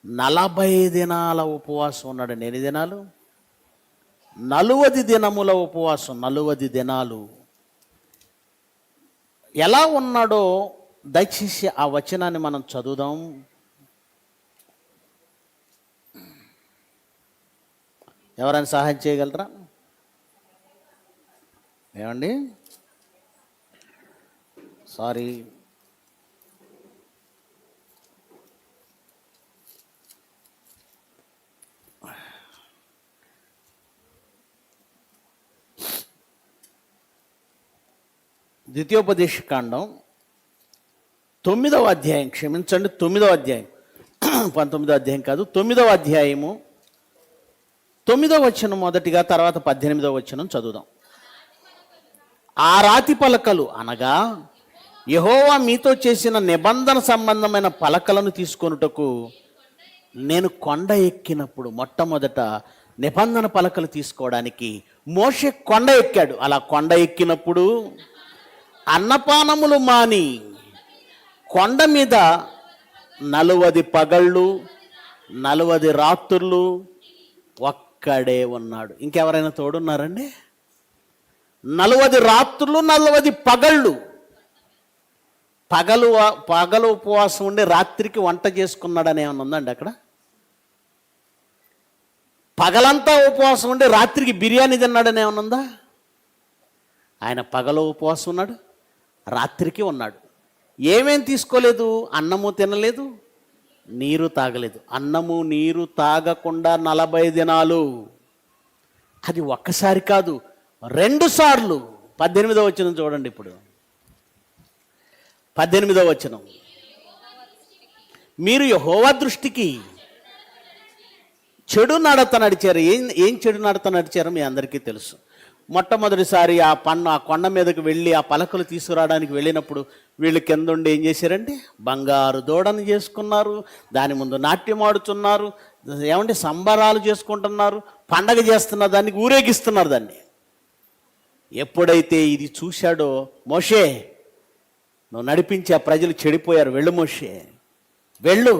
40 దినాల ఉపవాసం ఉన్నాడండి. ఎన్ని దినాలు? 40 దినముల ఉపవాసం, 40 దినాలు. ఎలా ఉన్నాడో దయచేసి ఆ వచనాన్ని మనం చదువుదాం. ఎవరైనా సహాయం చేయగలరా? ఏమండి? సారీ, ద్వితీయోపదేశకాండం 9వ అధ్యాయం, క్షమించండి 9వ అధ్యాయం, 19వ అధ్యాయం కాదు, 9వ అధ్యాయము 9వ వచనం మొదటిగా, తర్వాత 18వ వచనం చదువుదాం. ఆ రాతి పలకలు అనగా యెహోవా మీతో చేసిన నిబంధన సంబంధమైన పలకలను తీసుకొనుటకు నేను కొండ ఎక్కినప్పుడు, మొట్టమొదట నిబంధన పలకలు తీసుకోవడానికి మోషే కొండ ఎక్కాడు. అలా కొండ ఎక్కినప్పుడు అన్నపానములు మాని కొండ మీద 40 పగళ్ళు 40 రాత్రులు ఒక్కడే ఉన్నాడు. ఇంకెవరైనా తోడున్నారండి? 40 రాత్రులు 40 పగళ్ళు. పగలు ఉపవాసం ఉండి రాత్రికి వంట చేసుకున్నాడని ఏమన్నా ఉందండి అక్కడ? పగలంతా ఉపవాసం ఉండి రాత్రికి బిర్యానీ తిన్నాడని ఏమన్నా ఉందా? ఆయన పగలు ఉపవాసం ఉన్నాడు, రాత్రికి ఉన్నాడు. ఏమేం తీసుకోలేదు? అన్నము తినలేదు, నీరు తాగలేదు. అన్నము నీరు తాగకుండా 40 దినాలు. అది ఒక్కసారి కాదు, 2 సార్లు. 18వ వచనం చూడండి. ఇప్పుడు 18వ వచనం, మీరు యెహోవా దృష్టికి చెడు నడత నడిచారు. ఏం చెడు నడత నడిచారో మీ అందరికీ తెలుసు. మొట్టమొదటిసారి ఆ కొండ మీదకి వెళ్ళి ఆ పలకలు తీసుకురావడానికి వెళ్ళినప్పుడు వీళ్ళు కింద ఉండి ఏం చేశారంటే బంగారు దూడను చేసుకున్నారు, దాని ముందు నాట్యం ఆడుతున్నారు, ఏమంటే సంబరాలు చేసుకుంటున్నారు, పండగ చేస్తున్నారు, దానికి ఊరేగిస్తున్నారు దాన్ని. ఎప్పుడైతే ఇది చూశాడో, మోషే నువ్వు నడిపించి ఆ ప్రజలు చెడిపోయారు, వెళ్ళు మోషే వెళ్ళు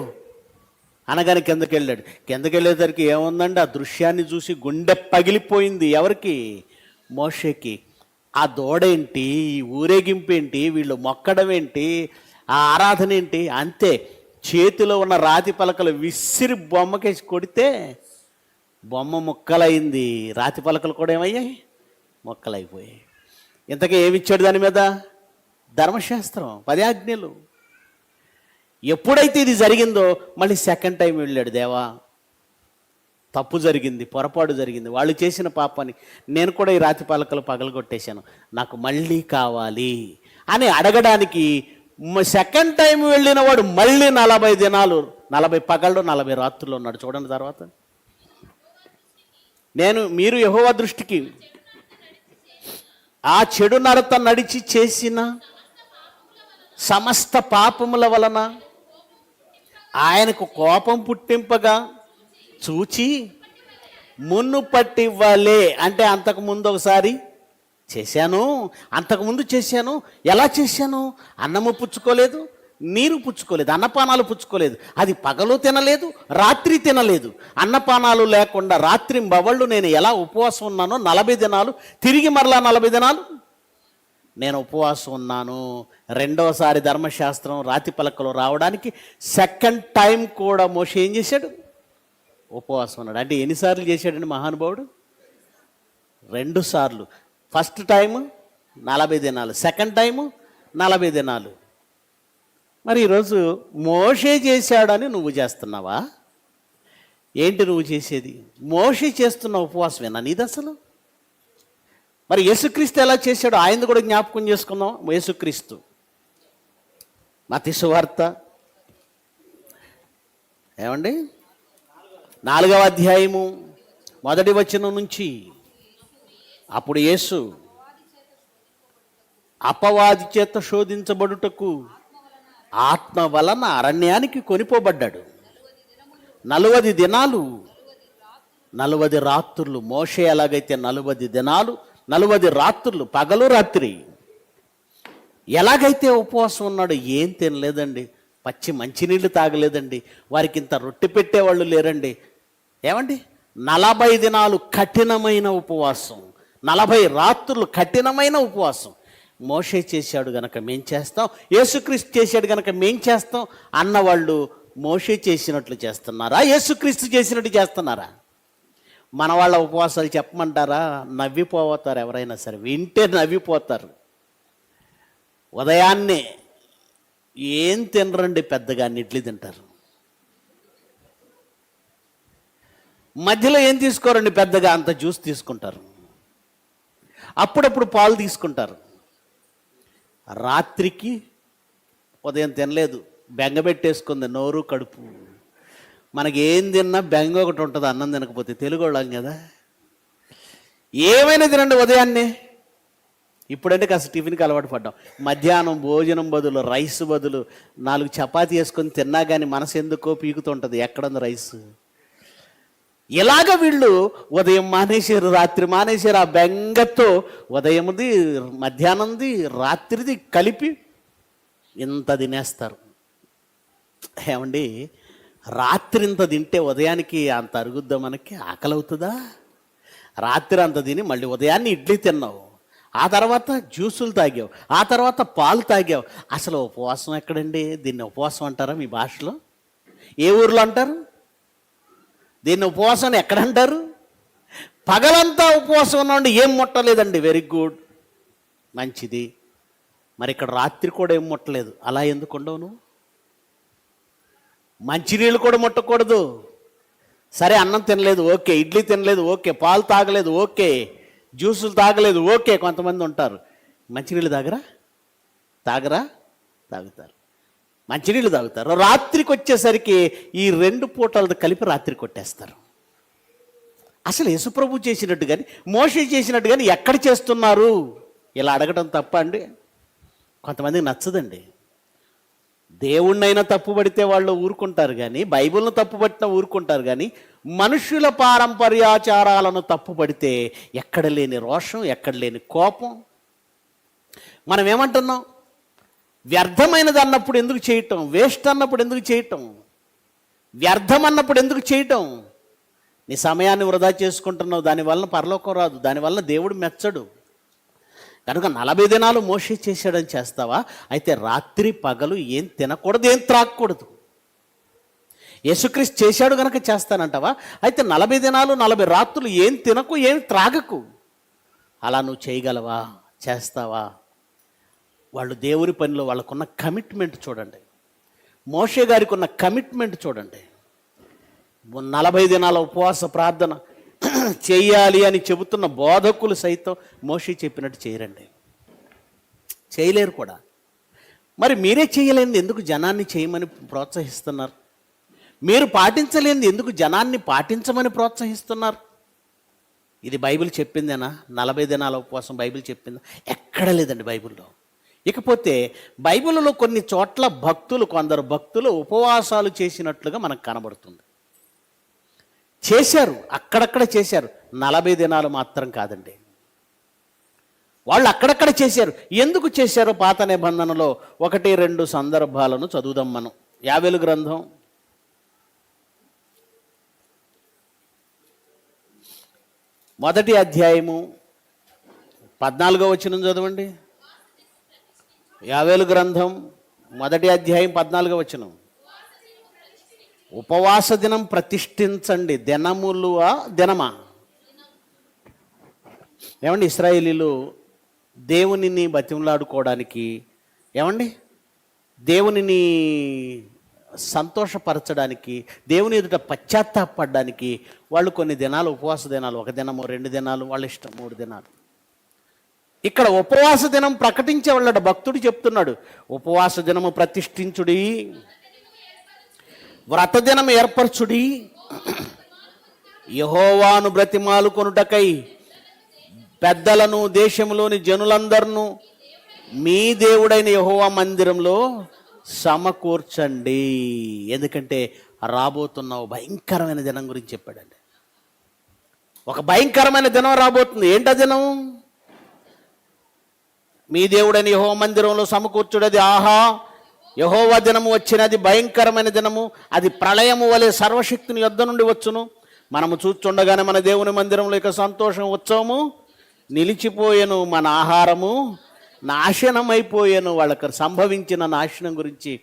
అనగానే కిందకి వెళ్ళాడు. కిందకి వెళ్ళేసరికి ఏముందండి, ఆ దృశ్యాన్ని చూసి గుండె పగిలిపోయింది. ఎవరికి? మోషేకి. ఆ దూడేంటి, ఈ ఊరేగింపు ఏంటి, వీళ్ళు మొక్కడం ఏంటి, ఆ ఆరాధన ఏంటి? అంతే. చేతిలో ఉన్న రాతి పలకలు విసిరి బొమ్మకేసి కొడితే బొమ్మ ముక్కలైంది. రాతి పలకలు కూడా ఏమయ్యాయి? మొక్కలైపోయాయి. ఇంతకీ ఏమిచ్చాడు దాని మీద? ధర్మశాస్త్రం, 10 ఆజ్ఞలు. ఎప్పుడైతే ఇది జరిగిందో మళ్ళీ సెకండ్ టైం వెళ్ళాడు. దేవా, తప్పు జరిగింది, పొరపాటు జరిగింది, వాళ్ళు చేసిన పాపాన్ని నేను కూడా ఈ రాతి పలకలు పగలగొట్టేశాను, నాకు మళ్ళీ కావాలి అని అడగడానికి సెకండ్ టైం వెళ్ళిన వాడు మళ్ళీ 40 దినాలు 40 పగళ్ళు 40 రాత్రులు ఉన్నాడు. చూడండి తర్వాత, మీరు యెహోవా దృష్టికి ఆ చెడు నడత నడిచి చేసిన సమస్త పాపముల వలన ఆయనకు కోపం పుట్టింపగా చూచి మున్నుపట్టి వలే, అంటే అంతకుముందు ఒకసారి చేశాను, అంతకుముందు చేశాను. ఎలా చేశాను? అన్నము పుచ్చుకోలేదు, నీరు పుచ్చుకోలేదు, అన్నపానాలు పుచ్చుకోలేదు. అది పగలు తినలేదు, రాత్రి తినలేదు. అన్నపానాలు లేకుండా రాత్రి బవళ్ళు నేను ఎలా ఉపవాసం ఉన్నానో 40 దినాలు, తిరిగి మరలా 40 దినాలు నేను ఉపవాసం ఉన్నాను. రెండోసారి ధర్మశాస్త్రం రాతి పలకలు రావడానికి సెకండ్ టైం కూడా మోషే ఏం చేశాడు? ఉపవాసం ఉన్నాడు. అంటే ఎన్నిసార్లు చేశాడండి మహానుభావుడు? 2 సార్లు. ఫస్ట్ టైము 40 దినాలు, సెకండ్ టైము 40 దినాలు. మరి ఈరోజు మోషే చేశాడని నువ్వు చేస్తున్నావా? ఏంటి నువ్వు చేసేది? మోషే చేస్తున్న ఉపవాసమేనా నీది అసలు? మరి యేసుక్రీస్తు ఎలా చేశాడో ఆయనది కూడా జ్ఞాపకం చేసుకుందాం. యేసుక్రీస్తు మత్తయి సువార్త ఏమండి 4వ అధ్యాయము 1వ వచనం నుంచి, అప్పుడు యేసు అపవాది చేత శోధించబడుటకు ఆత్మ వలన అరణ్యానికి కొనిపోబడ్డాడు. 40 దినాలు 40 రాత్రులు. మోషే ఎలాగైతే 40 దినాలు 40 రాత్రులు పగలు రాత్రి ఎలాగైతే ఉపవాసం ఉన్నాడు, ఏం తినలేదండి, పచ్చి మంచినీళ్ళు తాగలేదండి, వారికి ఇంత రొట్టె పెట్టేవాళ్ళు లేరండి. ఏమండి 40 దినాలు కఠినమైన ఉపవాసం, 40 రాత్రులు కఠినమైన ఉపవాసం. మోషే చేశాడు గనక మేం చేస్తాం, యేసుక్రీస్తు చేశాడు గనక మేం చేస్తాం అన్నవాళ్ళు మోషే చేసినట్లు చేస్తున్నారా, యేసుక్రీస్తు చేసినట్టు చేస్తున్నారా? మన వాళ్ళ ఉపవాసాలు చెప్పమంటారా? నవ్విపోతారు. ఎవరైనా సరే వింటే నవ్విపోతారు. ఉదయాన్నే ఏం తినరండి, పెద్దగా ఇడ్లీ తింటారు. మధ్యలో ఏం తీసుకోరండి, పెద్దగా అంత జ్యూస్ తీసుకుంటారు. అప్పుడప్పుడు పాలు తీసుకుంటారు. రాత్రికి ఉదయం తినలేదు, బెంగబెట్టేసుకుంది నోరు కడుపు. మనకి ఏం తిన్నా బెంగ ఒకటి ఉంటుంది, అన్నం తినకపోతే. తెలుగు వాళ్ళం కదా, ఏమైనా తినండి ఉదయాన్నే. ఇప్పుడంటే కాస్త టిఫిన్కి అలవాటు పడ్డాం. మధ్యాహ్నం భోజనం బదులు రైస్ బదులు 4 చపాతీ వేసుకొని తిన్నా కానీ మనసు ఎందుకో పీకుతుంటుంది, ఎక్కడుంది రైస్. ఇలాగ వీళ్ళు ఉదయం మానేశారు, రాత్రి మానేశారు. ఆ బెంగతో ఉదయంది మధ్యాహ్నంది రాత్రిది కలిపి ఇంత తినేస్తారు. ఏమండి రాత్రి ఇంత తింటే ఉదయానికి అంత అరుగుద్దా? మనకి ఆకలి అవుతుందా? రాత్రి అంత తిని మళ్ళీ ఉదయాన్నే ఇడ్లీ తిన్నావు, ఆ తర్వాత జ్యూసులు తాగావు, ఆ తర్వాత పాలు తాగావు. అసలు ఉపవాసం ఎక్కడండి? దీన్ని ఉపవాసం అంటారా మీ భాషలో? ఏ ఊర్లో అంటారు దీన్ని? ఉపవాసం ఎక్కడంటారు? పగలంతా ఉపవాసం ఉన్నాండి, ఏం ముట్టలేదండి, వెరీ గుడ్, మంచిది. మరి ఇక్కడ రాత్రి కూడా ఏం ముట్టలేదు, అలా ఎందుకు ఉండవు నువ్వు? మంచినీళ్ళు కూడా ముట్టకూడదు. సరే, అన్నం తినలేదు ఓకే, ఇడ్లీ తినలేదు ఓకే, పాలు తాగలేదు ఓకే, జ్యూసులు తాగలేదు ఓకే. కొంతమంది ఉంటారు మంచినీళ్ళు తాగరా? తాగుతారు, మంచినీళ్ళు తాగుతారు. రాత్రికి వచ్చేసరికి ఈ 2 పూటలది కలిపి రాత్రి కొట్టేస్తారు. అసలు యేసుప్రభు చేసినట్టు కానీ మోషే చేసినట్టు కానీ ఎక్కడ చేస్తున్నారు? ఇలా అడగటం తప్ప అండి? కొంతమందికి నచ్చదండి. దేవుణ్ణైనా తప్పుపడితే వాళ్ళు ఊరుకుంటారు కానీ, బైబిల్ను తప్పుపట్టినా ఊరుకుంటారు కానీ, మనుషుల పారంపర్యాచారాలను తప్పుపడితే ఎక్కడ లేని రోషం, ఎక్కడ లేని కోపం. మనం ఏమంటున్నాం? వ్యర్థమైనది అన్నప్పుడు ఎందుకు చేయటం? వేస్ట్ అన్నప్పుడు ఎందుకు చేయటం? వ్యర్థం అన్నప్పుడు ఎందుకు చేయటం? నీ సమయాన్ని వృధా చేసుకుంటున్నావు, దానివల్ల పరలోకం రాదు, దానివల్ల దేవుడు మెచ్చడు. కనుక 40 దినాలు మోషే చేశాడని చేస్తావా? అయితే రాత్రి పగలు ఏం తినకూడదు, ఏం త్రాగకూడదు. యేసుక్రీస్తు చేశాడు కనుక చేస్తానంటావా? అయితే 40 దినాలు 40 రాత్రులు ఏం తినకు, ఏం త్రాగకు. అలా నువ్వు చేయగలవా? చేస్తావా? వాళ్ళు దేవుని పనిలో వాళ్ళకున్న కమిట్మెంట్ చూడండి. మోషే గారికి ఉన్న కమిట్మెంట్ చూడండి. 40 దినాల ఉపవాస ప్రార్థన చేయాలి అని చెబుతున్న బోధకులు సైతం మోషే చెప్పినట్టు చేయరండి, చేయలేరు కూడా. మరి మీరే చేయలేనిది ఎందుకు జనాన్ని చేయమని ప్రోత్సహిస్తున్నారు? మీరు పాటించలేనిది ఎందుకు జనాన్ని పాటించమని ప్రోత్సహిస్తున్నారు? ఇది బైబిల్ చెప్పిందేనా? 40 దినాల ఉపవాసం బైబిల్ చెప్పిందా? ఎక్కడ లేదండి బైబిల్లో. ఇకపోతే బైబిల్లో కొన్ని చోట్ల కొందరు భక్తులు ఉపవాసాలు చేసినట్లుగా మనకు కనబడుతుంది. చేశారు, అక్కడక్కడ చేశారు, 40 దినాలు మాత్రం కాదండి. వాళ్ళు అక్కడక్కడ చేశారు. ఎందుకు చేశారో పాత నిబంధనలో 1-2 సందర్భాలను చదువుదాం మనం. యావేలు గ్రంథం 1వ అధ్యాయము 14వ వచనం చదవండి. యావేలు గ్రంథం 1వ అధ్యాయం 14వ వచనం. ఉపవాస దినం ప్రతిష్ఠించండి. దినమా? ఏమండి, ఇశ్రాయేలీలు దేవునిని బతిమలాడుకోవడానికి, ఏమండి దేవునిని సంతోషపరచడానికి, దేవుని ఎదుట పశ్చాత్తాపడడానికి వాళ్ళు కొన్ని దినాలు ఉపవాస దినాలు, 1 దినము 2 దినాలు, వాళ్ళ ఇష్టం 3 దినాలు ఇక్కడ ఉపవాస దినం ప్రకటించే వాళ్ళ భక్తుడు చెప్తున్నాడు, ఉపవాస దినము ప్రతిష్ఠించుడి, వ్రత దినం ఏర్పరచుడి, యెహోవాను బ్రతిమాలు కొనుటకై పెద్దలను దేశంలోని జనులందరినూ మీ దేవుడైన యెహోవా మందిరంలో సమకూర్చండి. ఎందుకంటే రాబోతున్న భయంకరమైన దినం గురించి చెప్పాడండి. ఒక భయంకరమైన దినం రాబోతుంది. ఏంటా దినం? మీ దేవుడైన యెహోవా మందిరంలో సమకూర్చుడది. ఆహా, యెహోవా దినము వచ్చినది, భయంకరమైన దినము. అది ప్రళయము వలె సర్వశక్తిని యొద్ద నుండి వచ్చును. మనము చూస్తుండగానే మన దేవుని మందిరంలో ఇక సంతోషం, ఉత్సవము నిలిచిపోయాను, మన ఆహారము నాశనమైపోయాను. వాళ్ళకి సంభవించిన నాశనం గురించి,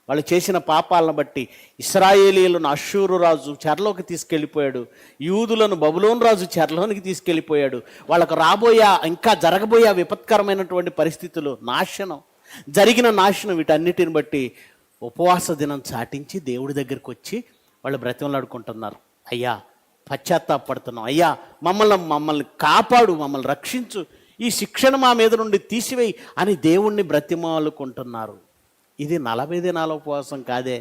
వాళ్ళు చేసిన పాపాలను బట్టి ఇశ్రాయేలీయులను అష్షూరు రాజు చెరలోకి తీసుకెళ్ళిపోయాడు, యూదులను బబులోను రాజు చెరలోనికి తీసుకెళ్ళిపోయాడు. వాళ్ళకు రాబోయే, ఇంకా జరగబోయే విపత్కరమైనటువంటి పరిస్థితులు, నాశనం, జరిగిన నాశనం, వీటన్నిటిని బట్టి ఉపవాస దినం చాటించి దేవుడి దగ్గరికి వచ్చి వాళ్ళు బ్రతిమలాడుకుంటున్నారు. అయ్యా, పశ్చాత్తాపడుతున్నాం, అయ్యా మమ్మల్ని కాపాడు, మమ్మల్ని రక్షించు, ఈ శిక్షణ మా మీద నుండి తీసివేయి అని దేవుణ్ణి బ్రతిమాలుకుంటున్నారు. ఇది 40 దినాల ఉపవాసం కాదే.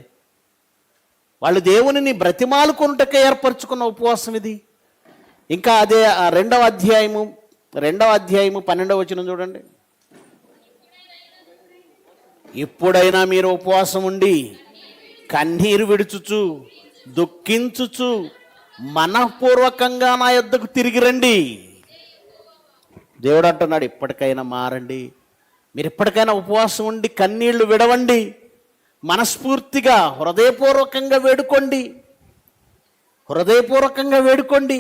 వాళ్ళు దేవునిని బ్రతిమాలుకొనుటకే ఏర్పరచుకున్న ఉపవాసం ఇది. ఇంకా అదే 2వ అధ్యాయము 12వ వచనం చూడండి. ఇప్పుడైనా మీరు ఉపవాసం ఉండి కన్నీరు విడుచుచు దుఃఖించుచు మనఃపూర్వకంగా నా యొద్దకు తిరిగి రండి. దేవుడు అంటున్నాడు, ఇప్పటికైనా మారండి, మీరు ఇప్పటికైనా ఉపవాసం ఉండి కన్నీళ్లు విడవండి, మనస్ఫూర్తిగా హృదయపూర్వకంగా వేడుకోండి.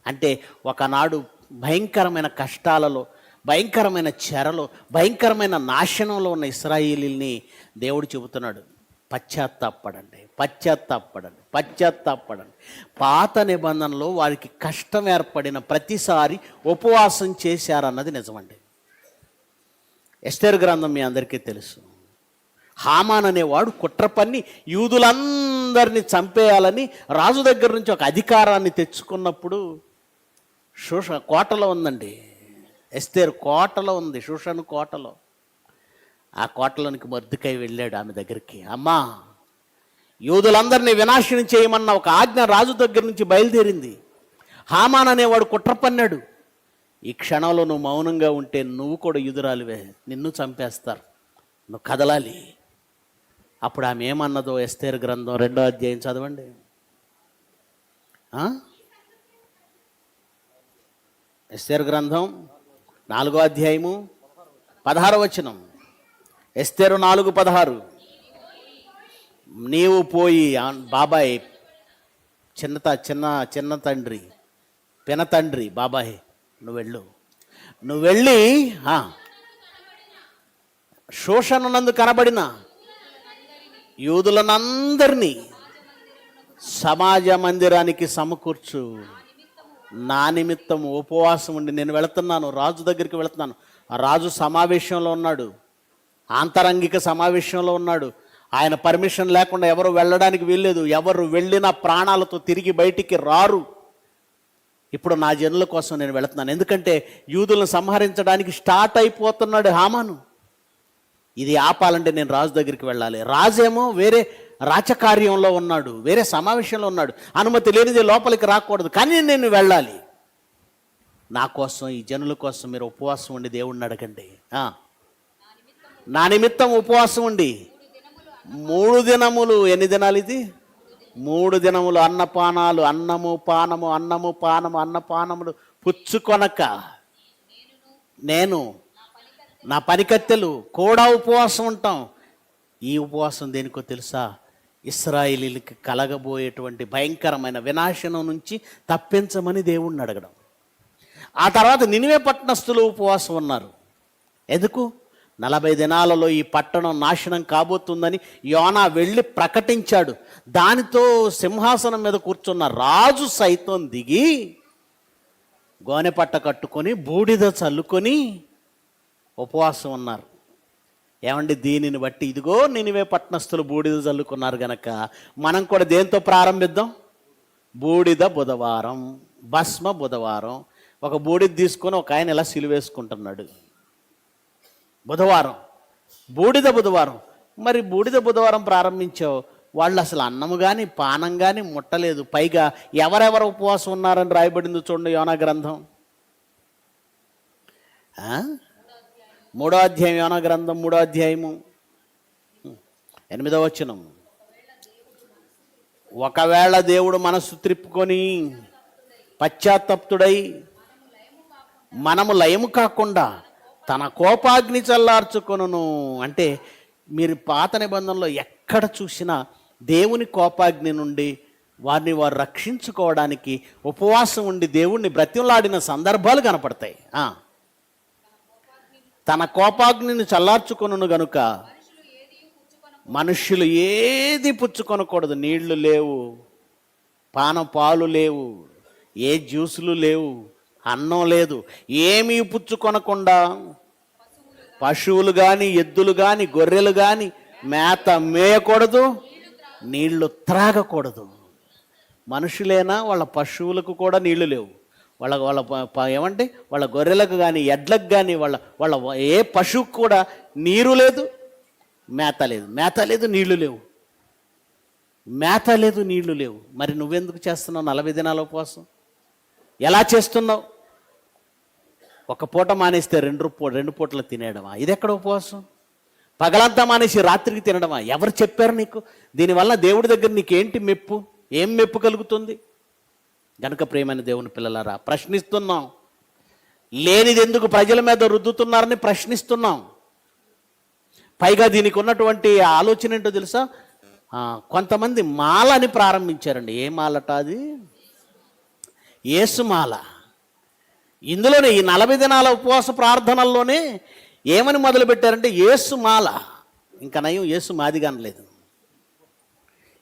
అంటే ఒకనాడు భయంకరమైన కష్టాలలో, భయంకరమైన చెరలో, భయంకరమైన నాశనంలో ఉన్న ఇశ్రాయేలీల్ని దేవుడు చెబుతున్నాడు, పశ్చాత్తాపడండి. పాత నిబంధనలో వారికి కష్టం ఏర్పడిన ప్రతిసారి ఉపవాసం చేశారన్నది నిజమండి. ఎస్తేరు గ్రంథం మీ అందరికీ తెలుసు. హామాన్ అనేవాడు కుట్ర పన్ని యూదులందరినీ చంపేయాలని రాజు దగ్గర నుంచి ఒక అధికారాన్ని తెచ్చుకున్నప్పుడు, కోటలో ఉందండి, ఎస్తేరు కోటలో ఉంది, షూషను కోటలో. ఆ కోటలోనికి మొర్దెకై వెళ్ళాడు ఆమె దగ్గరికి. అమ్మా, యూదులందరినీ వినాశనం చేయమన్న ఒక ఆజ్ఞ రాజు దగ్గర నుంచి బయలుదేరింది. హామాన్ అనేవాడు కుట్ర పన్నాడు. ఈ క్షణంలో నువ్వు మౌనంగా ఉంటే నువ్వు కూడా యూదురాలివే, నిన్ను చంపేస్తారు, నువ్వు కదలాలి. అప్పుడు ఆమె ఏమన్నదో ఎస్తేరు గ్రంథం 2వ అధ్యాయం చదవండి. ఎస్తేరు గ్రంథం 4వ అధ్యాయము 16వ వచనం. ఎస్తేరు 4:16. నీవు పోయి, బాబాయ్, చిన్న తండ్రి, పినతండ్రి, బాబాయ్, నువ్వు వెళ్ళి శోషణనందు కనబడిన యూదులనందరినీ సమాజ మందిరానికి సమకూర్చు. నా నిమిత్తం ఉపవాసం ఉండి నేను వెళుతున్నాను, రాజు దగ్గరికి వెళుతున్నాను. ఆ రాజు సమావేశంలో ఉన్నాడు, ఆంతరంగిక సమావేశంలో ఉన్నాడు. ఆయన పర్మిషన్ లేకుండా ఎవరు వెళ్ళడానికి వీల్లేదు. ఎవరు వెళ్ళినా ప్రాణాలతో తిరిగి బయటికి రారు. ఇప్పుడు నా జనుల కోసం నేను వెళుతున్నాను, ఎందుకంటే యూదులను సంహరించడానికి స్టార్ట్ అయిపోతున్నాడు హామాను. ఇది ఆపాలంటే నేను రాజు దగ్గరికి వెళ్ళాలి. రాజేమో వేరే రాచకార్యంలో ఉన్నాడు, వేరే సమావేశంలో ఉన్నాడు, అనుమతి లేనిది లోపలికి రాకూడదు. కానీ నేను వెళ్ళాలి. నా కోసం, ఈ జనుల కోసం మీరు ఉపవాసం ఉండి దేవుణ్ణి అడగండి. నా నిమిత్తం ఉపవాసం ఉండి 3 దినములు. ఎన్ని దినాలు ఇది? 3 దినములు అన్నపానాలు, అన్నము పానములు పుచ్చుకొనక నేను, నా పనికత్తెలు కూడా ఉపవాసం ఉంటాం. ఈ ఉపవాసం దేనికో తెలుసా? ఇశ్రాయేలీలకి కలగబోయేటువంటి భయంకరమైన వినాశనం నుంచి తప్పించమని దేవుణ్ణి అడగడం. ఆ తర్వాత నినివే పట్టణస్థులు ఉపవాసం ఉన్నారు. ఎందుకు? 40 దినాలలో ఈ పట్టణం నాశనం కాబోతుందని యోనా వెళ్ళి ప్రకటించాడు. దానితో సింహాసనం మీద కూర్చున్న రాజు సైతం దిగి గోనెపట్ట కట్టుకొని బూడిద చల్లుకొని ఉపవాసం ఉన్నారు. ఏమండి, దీనిని బట్టి ఇదిగో నినివే పట్టణస్థులు బూడిద చల్లుకున్నారు గనక మనం కూడా దేంతో ప్రారంభిద్దాం? బూడిద బుధవారం, భస్మ బుధవారం. ఒక బూడిద తీసుకొని ఒక ఆయన ఇలా సిలువేసుకుంటున్నాడు. బుధవారం, బూడిద బుధవారం. మరి బూడిద బుధవారం ప్రారంభించావు, వాళ్ళు అసలు అన్నము కానీ పానం కానీ ముట్టలేదు. పైగా ఎవరెవరు ఉపవాసం ఉన్నారని రాయబడింది చూడండి యోనా గ్రంథం, 3వ అధ్యాయం, యోనా గ్రంథం 3వ అధ్యాయము 8వ వచనం. ఒకవేళ దేవుడు మనస్సు త్రిప్పుకొని పశ్చాత్తప్తుడై మనము లయము కాకుండా తన కోపాగ్ని చల్లార్చుకొనును. అంటే మీరు పాత నిబంధనలో ఎక్కడ చూసినా దేవుని కోపాగ్ని నుండి వారిని వారు రక్షించుకోవడానికి ఉపవాసం ఉండి దేవుణ్ణి బ్రతిమలాడిన సందర్భాలు కనపడతాయి. తన కోపాగ్నిని చల్లార్చుకొనును గనుక మనుష్యులు ఏది పుచ్చుకొనకూడదు. నీళ్లు లేవు, పాలు లేవు, ఏ జ్యూసులు లేవు, అన్నం లేదు, ఏమీ పుచ్చుకొనకుండా పశువులు కానీ ఎద్దులు కానీ గొర్రెలు కానీ మేత మేయకూడదు, నీళ్లు త్రాగకూడదు. మనుషులేనా, వాళ్ళ పశువులకు కూడా నీళ్లు లేవు. ఏమంటే వాళ్ళ గొర్రెలకు కానీ ఎడ్లకు కానీ వాళ్ళ ఏ పశువుకు కూడా నీరు లేదు, మేత లేదు, నీళ్లు లేవు. మేత లేదు, నీళ్లు లేవు. మరి నువ్వెందుకు చేస్తున్నావు 40 దినాల ఉపవాసం? ఎలా చేస్తున్నావు? ఒక పూట మానేస్తే రెండు పూటలు తినేయడమా? ఇది ఎక్కడ ఉపవాసం? పగలంతా మానేసి రాత్రికి తినడమా? ఎవరు చెప్పారు నీకు? దీనివల్ల దేవుడి దగ్గర నీకేంటి మెప్పు? ఏం మెప్పు కలుగుతుంది? గనుక ప్రియమైన దేవుని పిల్లలారా, ప్రశ్నిస్తున్నాం. లేనిది ఎందుకు ప్రజల మీద రుద్దుతున్నారని ప్రశ్నిస్తున్నాం. పైగా దీనికి ఉన్నటువంటి ఆలోచన ఏంటో తెలుసా? కొంతమంది మాలని ప్రారంభించారండి. ఏ మాలట అది? యేసుమాల. ఇందులోనే ఈ 40 దినాల ఉపవాస ప్రార్థనల్లోనే ఏమని మొదలుపెట్టారంటే యేసుమాల. ఇంకా నయం యేసు మాదిగా అనలేదు,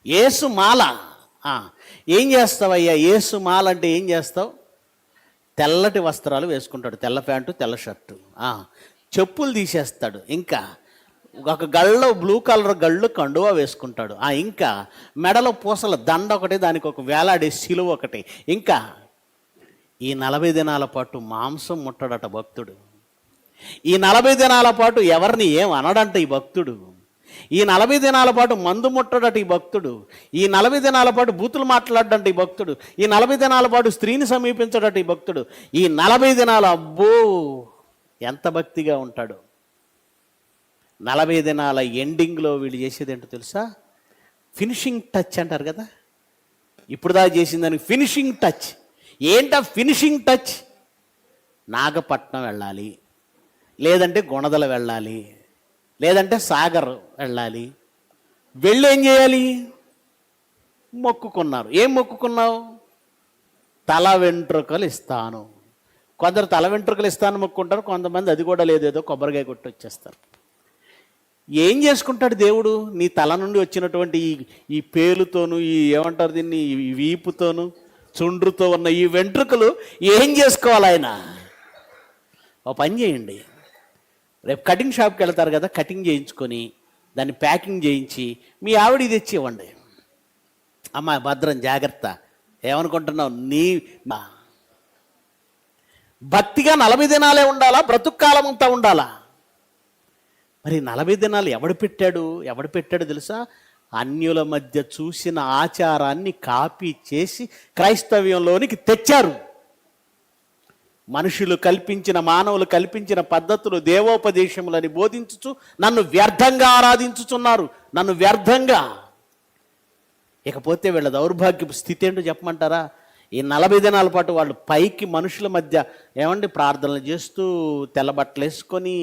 యేసుమాల. ఏం చేస్తావయ్యా యేసుమాల అంటే? ఏం చేస్తావు? తెల్లటి వస్త్రాలు వేసుకుంటాడు, తెల్ల ప్యాంటు తెల్ల షర్టు, చెప్పులు తీసేస్తాడు, ఇంకా ఒక గళ్ళు బ్లూ కలర్ గళ్ళు కండువా వేసుకుంటాడు, ఇంకా మెడలో పూసల దండ ఒకటి, దానికి ఒక వేలాడే సిలువ ఒకటి. ఇంకా ఈ 40 దినాల పాటు మాంసం ముట్టడట భక్తుడు. ఈ 40 దినాల పాటు ఎవరిని ఏం అనడంట ఈ భక్తుడు. ఈ 40 దినాల పాటు మందు ముట్టడట ఈ భక్తుడు. ఈ 40 దినాల పాటు బూతులు మాట్లాడడంట ఈ భక్తుడు. ఈ 40 దినాల పాటు స్త్రీని సమీపించడట ఈ భక్తుడు. ఈ 40 దినాలు అబ్బో ఎంత భక్తిగా ఉంటాడు. 40 దినాల ఎండింగ్లో వీళ్ళు చేసేది ఏంటో తెలుసా? ఫినిషింగ్ టచ్ అంటారు కదా. ఇప్పుడు దాకా చేసిందని ఫినిషింగ్ టచ్. ఏంటా ఫినిషింగ్ టచ్? నాగపట్నం వెళ్ళాలి, లేదంటే గుణదల వెళ్ళాలి, లేదంటే సాగర్ వెళ్ళాలి. వెళ్ళి ఏం చేయాలి? మొక్కుకున్నారు. ఏం మొక్కుకున్నావు? తల వెంట్రుకలు ఇస్తాను. కొందరు తల వెంట్రుకలు ఇస్తాను మొక్కుంటారు, కొంతమంది అది కూడా లేదేదో కొబ్బరికాయ కొట్టి వచ్చేస్తారు. ఏం చేసుకుంటాడు దేవుడు? నీ తల నుండి వచ్చినటువంటి ఈ పేలుతోను, ఈ ఏమంటారు దీన్ని, ఈ వీపుతోను చుండ్రుతో ఉన్న ఈ వెంట్రుకలు ఏం చేసుకోవాలి ఆయన? ఓ పని చేయండి, రేపు కటింగ్ షాప్కి వెళ్తారు కదా, కటింగ్ చేయించుకొని దాన్ని ప్యాకింగ్ చేయించి మీ ఆవిడ ఇది తెచ్చి ఇవ్వండి. అమ్మ భద్రం జాగ్రత్త. ఏమనుకుంటున్నావు? నీ భక్తిగా 40 దినాలే ఉండాలా? బ్రతుక్కాలం అంతా ఉండాలా? మరి 40 దినాలు ఎవడు పెట్టాడు తెలుసా? అన్యుల మధ్య చూసిన ఆచారాన్ని కాపీ చేసి క్రైస్తవ్యంలోనికి తెచ్చారు. మనుషులు కల్పించిన, మానవులు కల్పించిన పద్ధతులు, దేవోపదేశములని బోధించుచు నన్ను వ్యర్థంగా ఆరాధించుచున్నారు, నన్ను వ్యర్థంగా. ఇకపోతే వీళ్ళ దౌర్భాగ్యపు స్థితి ఏంటో చెప్పమంటారా? ఈ 40 దినాల పాటు వాళ్ళు పైకి మనుషుల మధ్య ప్రార్థనలు చేస్తూ, తెల్లబట్టలు వేసుకొని,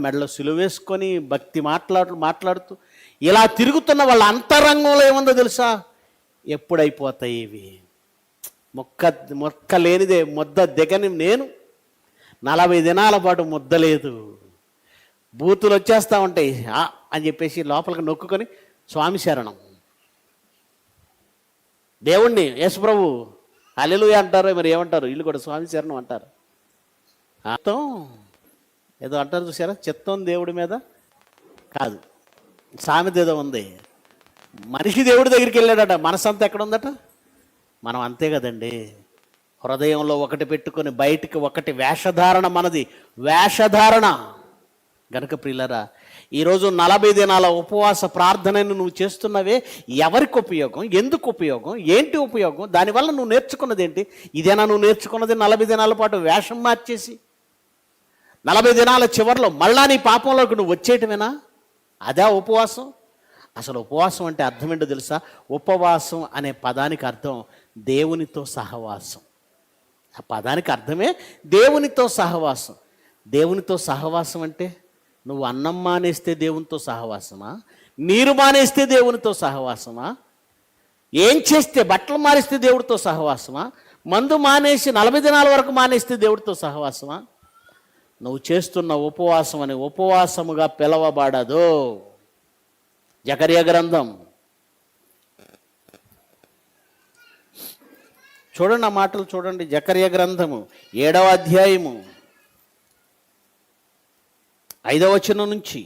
మెడలో సిలువ వేసుకొని, భక్తి మాట్లాడుతూ ఇలా తిరుగుతున్న వాళ్ళ అంతరంగంలో ఏముందో తెలుసా? ఎప్పుడైపోతాయి ఇవి? మొక్క లేనిదే ముద్ద దిగని నేను 40 దినాల పాటు ముద్ద లేదు. బూతులు వచ్చేస్తూ ఉంటాయి అని చెప్పేసి లోపలికి నొక్కుకొని స్వామి శరణం, దేవుణ్ణి యేసుప్రభు హల్లెలూయా అంటారు. మరి ఏమంటారు? వీళ్ళు కూడా స్వామి శరణం అంటారు. అర్థం ఏదో అంటారు చూసారా? చిత్తం దేవుడి మీద కాదు, సామెత ఏదో ఉంది. మనిషి దేవుడి దగ్గరికి వెళ్ళాడట, మనసంతా ఎక్కడ ఉందట? మనం అంతే కదండి. హృదయంలో ఒకటి పెట్టుకొని బయటికి ఒకటి వేషధారణ మనది, వేషధారణ. గనుక ప్రియులరా, ఈరోజు 40 దినాల ఉపవాస ప్రార్థనను నువ్వు చేస్తున్నవే, ఎవరికి ఉపయోగం, ఎందుకు ఉపయోగం, ఏంటి ఉపయోగం, దానివల్ల నువ్వు నేర్చుకున్నది ఏంటి? ఇదేనా నువ్వు నేర్చుకున్నది? 40 దినాల పాటు వేషం మార్చేసి 40 దినాల చివరిలో మళ్ళా నీ పాపంలోకి నువ్వు వచ్చేయటమేనా? అదే ఉపవాసం? అసలు ఉపవాసం అంటే అర్థం ఏంటో తెలుసా? ఉపవాసం అనే పదానికి అర్థం దేవునితో సహవాసం. ఆ పదానికి అర్థమే దేవునితో సహవాసం. దేవునితో సహవాసం అంటే నువ్వు అన్నం మానేస్తే దేవునితో సహవాసమా? నీరు మానేస్తే దేవునితో సహవాసమా? ఏం చేస్తే, బట్టలు మానేస్తే దేవుడితో సహవాసమా? మందు మానేసి 40 దినాల వరకు మానేస్తే దేవుడితో సహవాసమా? నువ్వు చేస్తున్న ఉపవాసం అనే ఉపవాసముగా పిలవబడదు. జకర్యా గ్రంథం చూడండి, ఆ మాటలు చూడండి. జకర్యా గ్రంథము 7వ అధ్యాయము 5వ వచనం నుంచి.